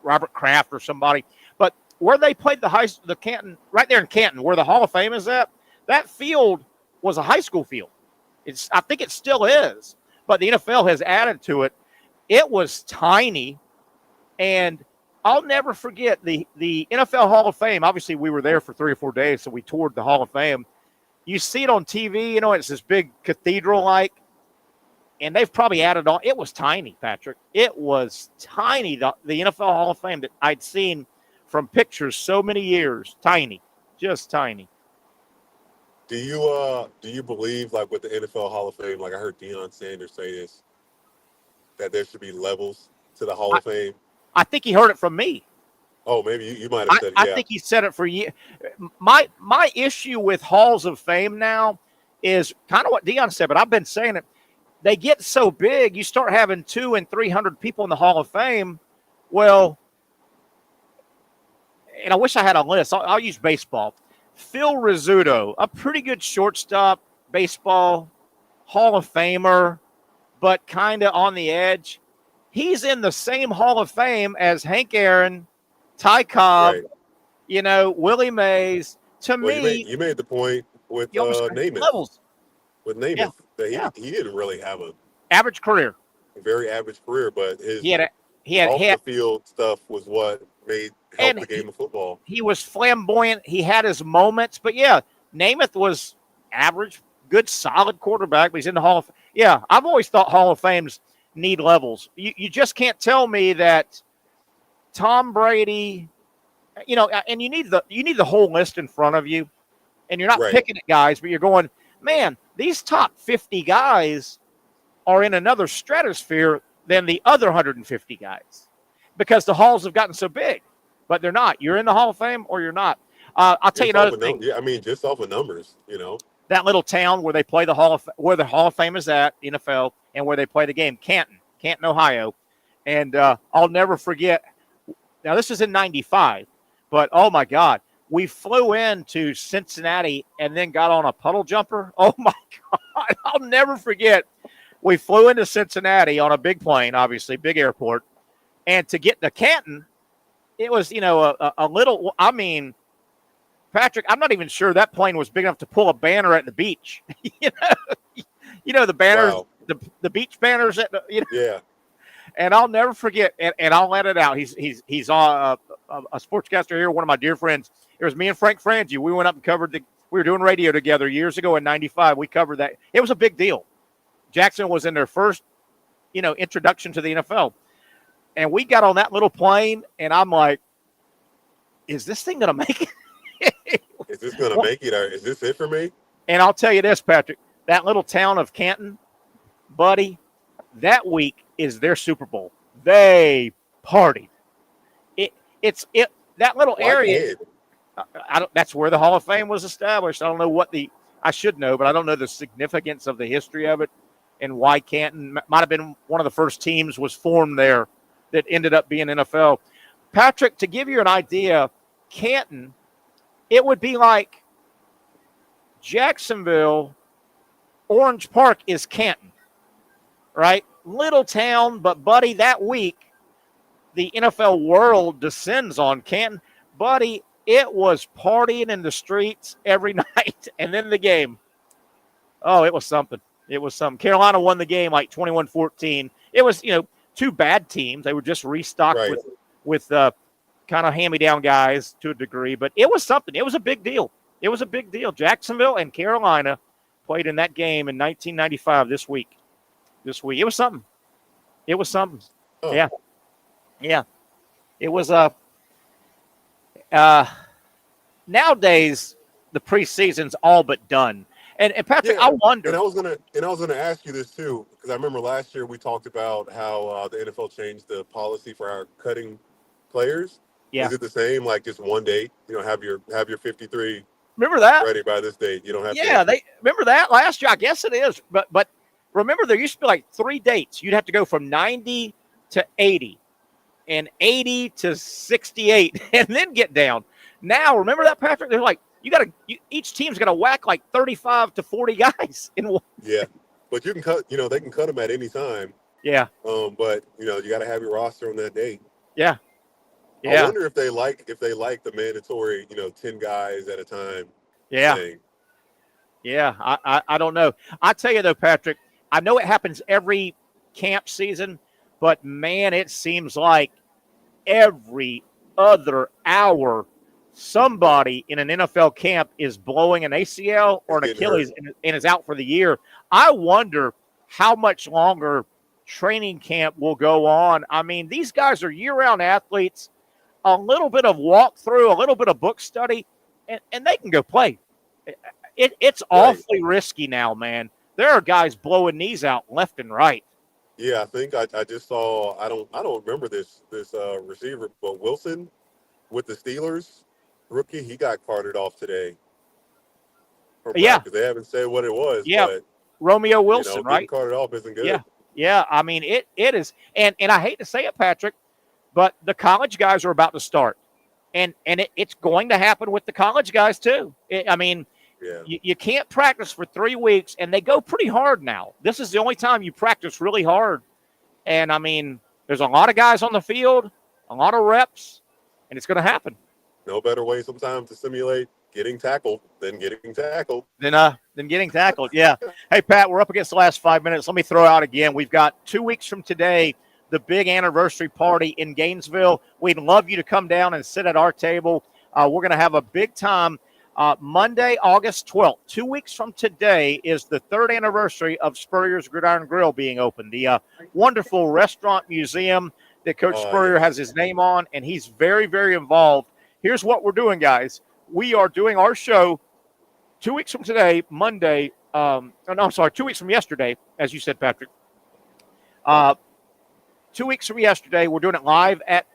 Robert Kraft or somebody. But where they played the Canton, right there in Canton, where the Hall of Fame is at, that field was a high school field. I think it still is, but the NFL has added to it. It was tiny, and I'll never forget the NFL Hall of Fame. Obviously, we were there for 3 or 4 days, so we toured the Hall of Fame. You see it on TV, you know, it's this big cathedral-like, and they've probably added on. It was tiny, Patrick. It was tiny, the NFL Hall of Fame that I'd seen from pictures so many years. Tiny, just tiny. Do you believe, like, with the NFL Hall of Fame, like I heard Deion Sanders say this, that there should be levels to the Hall of Fame? I think he heard it from me. Oh, maybe you might have said it. I think he said it for you. My issue with Halls of Fame now is kind of what Deion said, but I've been saying it. They get so big, you start having 200 and 300 people in the Hall of Fame. Well, and I wish I had a list. I'll use baseball. Phil Rizzuto, a pretty good shortstop, baseball, Hall of Famer, but kind of on the edge. He's in the same Hall of Fame as Hank Aaron, Ty Cobb, you know, Willie Mays. To me, you made the point with Namath. Levels. With Namath, that he didn't really have a average career, very average career, but his he had the field stuff was what helped the game of football. He was flamboyant. He had his moments, but yeah, Namath was average, good, solid quarterback. But he's in the Hall of Fame. Yeah, I've always thought Hall of Fames need levels. You just can't tell me that Tom Brady, you know, and you need the whole list in front of you, and you're not picking at guys, but you're going, man, these top 50 guys are in another stratosphere than the other 150 guys, because the halls have gotten so big, but they're not. You're in the Hall of Fame or you're not. I'll tell you another thing. Yeah, I mean, just off of numbers, you know. That little town where they play where the Hall of Fame is at, the NFL, and where they play the game, Canton, Ohio. And I'll never forget. Now, this is in 95, but oh my God, we flew into Cincinnati and then got on a puddle jumper. Oh my God, I'll never forget. We flew into Cincinnati on a big plane, obviously, big airport. And to get to Canton, it was, you know, a little, I mean, Patrick, I'm not even sure that plane was big enough to pull a banner at the beach. you know the banners, the beach banners at the, you know. Yeah. And I'll never forget, and I'll let it out. He's a sportscaster here, one of my dear friends. It was me and Frank Frangie. We went up and covered we were doing radio together years ago in 95. We covered that. It was a big deal. Jackson was in their first, you know, introduction to the NFL. And we got on that little plane, and I'm like, is this thing going to make it? Is this going to make it, or is this it for me? And I'll tell you this, Patrick, that little town of Canton, buddy, That week is their Super Bowl. They partied. It's that little area. I don't. That's where the Hall of Fame was established. I don't know I should know, but I don't know the significance of the history of it and why Canton might have been one of the first teams was formed there that ended up being NFL. Patrick, to give you an idea, Canton, it would be like Jacksonville, Orange Park is Canton, right? Little town, but buddy, that week the NFL world descends on Canton. Buddy, it was partying in the streets every night, and then the game. Oh, it was something. It was something. Carolina won the game like 21-14. It was, two bad teams. They were just restocked with kind of hand-me-down guys to a degree, but it was something. It was a big deal. It was a big deal. Jacksonville and Carolina played in that game in 1995 this week. It was something. It was something. Oh. Yeah. Yeah. It was nowadays the preseason's all but done. And Patrick, I wonder. And I was gonna ask you this too, because I remember last year we talked about how the NFL changed the policy for our cutting players. Yeah. Is it the same? Like just one date? Have your 53. Remember that? Ready by this date. You don't have. Yeah, they remember that last year. I guess it is, but remember there used to be like 3 dates. You'd have to go from 90 to 80, and 80 to 68, and then get down. Now, remember that, Patrick? They're like. Each team's got to whack like 35 to 40 guys in one. Yeah, but you can cut. They can cut them at any time. Yeah. But you got to have your roster on that date. Yeah. Yeah. I wonder if they like the mandatory 10 guys at a time. Yeah. Thing. Yeah. I don't know. I tell you though, Patrick, I know it happens every camp season, but man, it seems like every other hour. Somebody in an NFL camp is blowing an ACL or an Achilles and is out for the year. I wonder how much longer training camp will go on. I mean, these guys are year-round athletes, a little bit of walkthrough, a little bit of book study, and they can go play. It's awfully risky now, man. There are guys blowing knees out left and right. Yeah, I think I just saw, I don't remember this receiver, but Wilson with the Steelers, rookie, he got carted off today. Yeah, because they haven't said what it was. Yeah, but, Romeo Wilson, right? Carted off isn't good. Yeah, yeah. I mean, it is, and I hate to say it, Patrick, but the college guys are about to start, and it's going to happen with the college guys too. You can't practice for 3 weeks, and they go pretty hard now. This is the only time you practice really hard, and I mean, there's a lot of guys on the field, a lot of reps, and it's going to happen. No better way sometimes to simulate getting tackled than getting tackled. Than getting tackled, yeah. Hey, Pat, we're up against the last 5 minutes. Let me throw out again. We've got 2 weeks from today, the big anniversary party in Gainesville. We'd love you to come down and sit at our table. We're going to have a big time Monday, August 12th. 2 weeks from today is the 3rd anniversary of Spurrier's Gridiron Grill being opened, the wonderful restaurant museum that Coach Spurrier has his name on, and he's very, very involved. Here's what we're doing, guys. We are doing our show 2 weeks from today, Monday. 2 weeks from yesterday, as you said, Patrick. 2 weeks from yesterday, we're doing it live at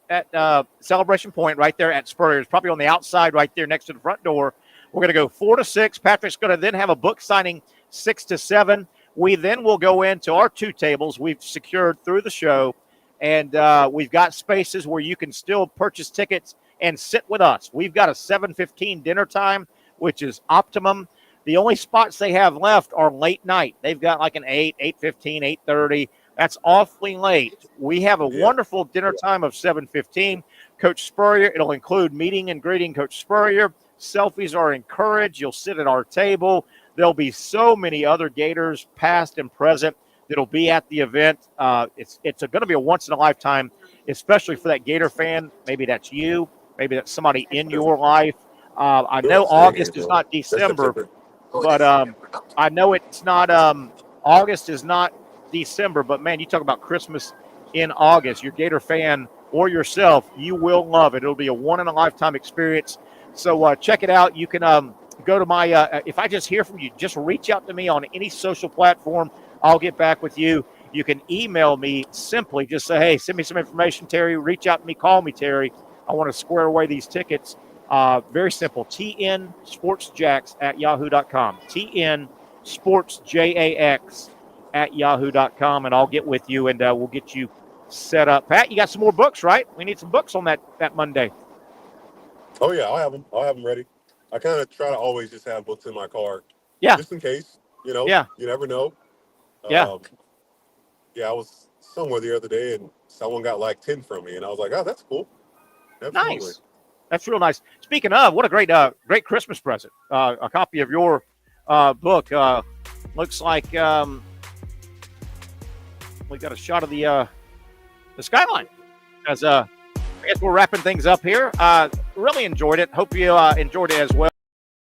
Celebration Point right there at Spurrier's, probably on the outside right there next to the front door. We're going to go 4 to 6. Patrick's going to then have a book signing 6 to 7. We then will go into our 2 tables we've secured through the show, and we've got spaces where you can still purchase tickets and sit with us. We've got a 7:15 dinner time, which is optimum. The only spots they have left are late night. They've got like an 8, 8:15, 8:30. That's awfully late. We have a wonderful dinner time of 7:15. Coach Spurrier, it'll include meeting and greeting Coach Spurrier. Selfies are encouraged. You'll sit at our table. There'll be so many other Gators, past and present, that'll be at the event. It's going to be a once-in-a-lifetime, especially for that Gator fan. Maybe that's you. Maybe that's somebody in your life. I know August is not December, but I know it's not August is not December. But, man, you talk about Christmas in August. Your Gator fan or yourself, you will love it. It'll be a one-in-a-lifetime experience. So check it out. You can go to my if I just hear from you, just reach out to me on any social platform. I'll get back with you. You can email me simply. Just say, hey, send me some information, Terry. Reach out to me. Call me, Terry. I want to square away these tickets. Very simple. tnsportsjax@yahoo.com. tnsportsjax@yahoo.com, and I'll get with you, and we'll get you set up. Pat, you got some more books, right? We need some books on that Monday. Oh yeah, I'll have them ready. I kind of try to always just have books in my car. Yeah. Just in case, you know. Yeah. You never know. Yeah. Yeah, I was somewhere the other day and someone got like 10 from me, and I was like, oh, that's cool. Absolutely. Nice. That's real nice. Speaking of, what a great Christmas present. A copy of your book. Looks like we got a shot of the skyline. As I guess we're wrapping things up here. Really enjoyed it. Hope you enjoyed it as well.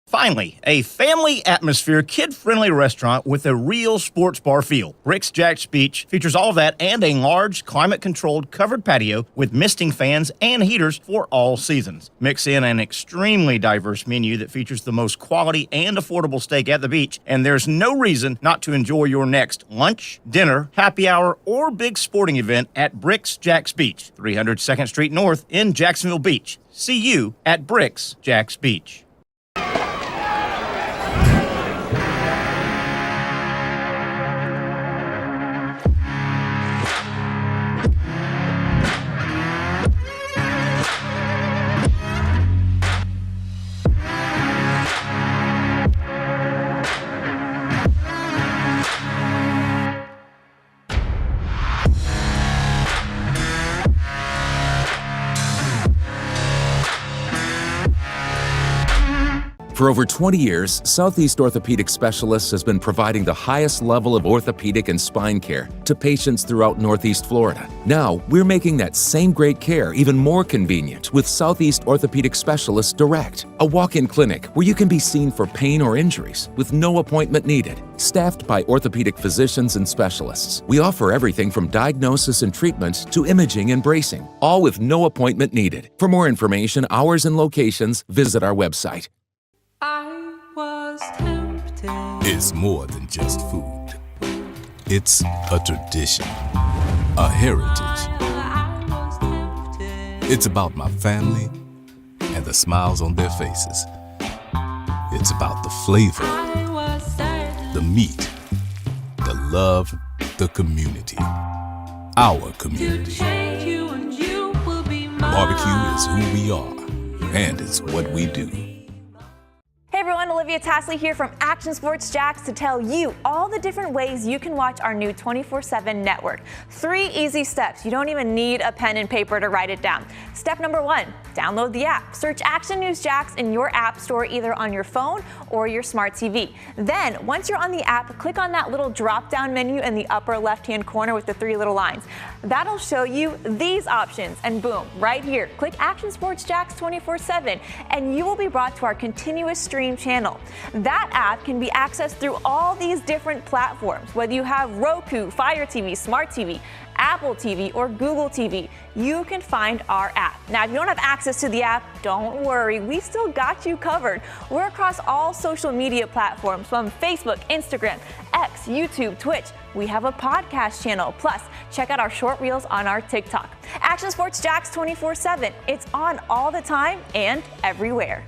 Finally, a family atmosphere, kid-friendly restaurant with a real sports bar feel. Bricks Jack's Beach features all of that and a large, climate-controlled covered patio with misting fans and heaters for all seasons. Mix in an extremely diverse menu that features the most quality and affordable steak at the beach, and there's no reason not to enjoy your next lunch, dinner, happy hour, or big sporting event at Bricks Jack's Beach, 300 2nd Street North in Jacksonville Beach. See you at Bricks Jack's Beach. For over 20 years, Southeast Orthopedic Specialists has been providing the highest level of orthopedic and spine care to patients throughout Northeast Florida. Now, we're making that same great care even more convenient with Southeast Orthopedic Specialists Direct, a walk-in clinic where you can be seen for pain or injuries with no appointment needed. Staffed by orthopedic physicians and specialists, we offer everything from diagnosis and treatment to imaging and bracing, all with no appointment needed. For more information, hours, and locations, visit our website. I was tempted. It's more than just food. It's a tradition, a heritage. It's about my family and the smiles on their faces. It's about the flavor, the meat, the love, the community. Our community. Barbecue is who we are, and it's what we do. Hey everyone, Olivia Tasley here from Action Sports Jax to tell you all the different ways you can watch our new 24/7 network. 3 easy steps. You don't even need a pen and paper to write it down. Step number 1, download the app. Search Action News Jax in your app store either on your phone or your smart TV. Then, once you're on the app, click on that little drop-down menu in the upper left-hand corner with the 3 little lines. That'll show you these options, and boom, right here, click Action Sports Jax 24/7, and you will be brought to our continuous stream channel. That app can be accessed through all these different platforms. Whether you have Roku, Fire TV, Smart TV, Apple TV, or Google TV, you can find our app. Now, if you don't have access to the app, don't worry, we still got you covered. We're across all social media platforms from Facebook, Instagram, X, YouTube, Twitch. We have a podcast channel. Plus, check out our short reels on our TikTok. Action Sports Jax 24/7. It's on all the time and everywhere.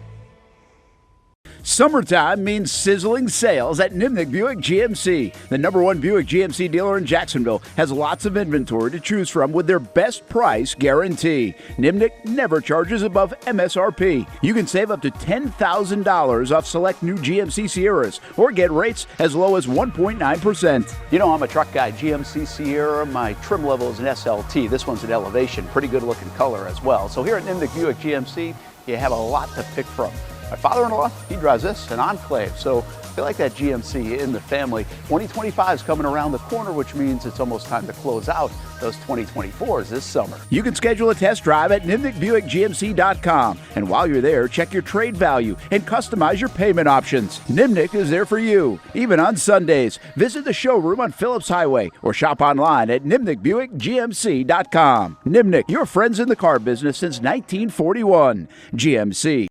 Summertime means sizzling sales at Nimnick Buick GMC. The #1 Buick GMC dealer in Jacksonville has lots of inventory to choose from with their best price guarantee. Nimnick never charges above MSRP. You can save up to $10,000 off select new GMC Sierras or get rates as low as 1.9%. You know, I'm a truck guy. GMC Sierra, my trim level is an SLT. This one's an Elevation. Pretty good looking color as well. So here at Nimnick Buick GMC, you have a lot to pick from. My father-in-law, he drives this, an Enclave, so I like that GMC in the family. 2025 is coming around the corner, which means it's almost time to close out those 2024s this summer. You can schedule a test drive at NimnickBuickGMC.com, and while you're there, check your trade value and customize your payment options. Nimnick is there for you, even on Sundays. Visit the showroom on Phillips Highway or shop online at NimnickBuickGMC.com. Nimnick, your friends in the car business since 1941. GMC.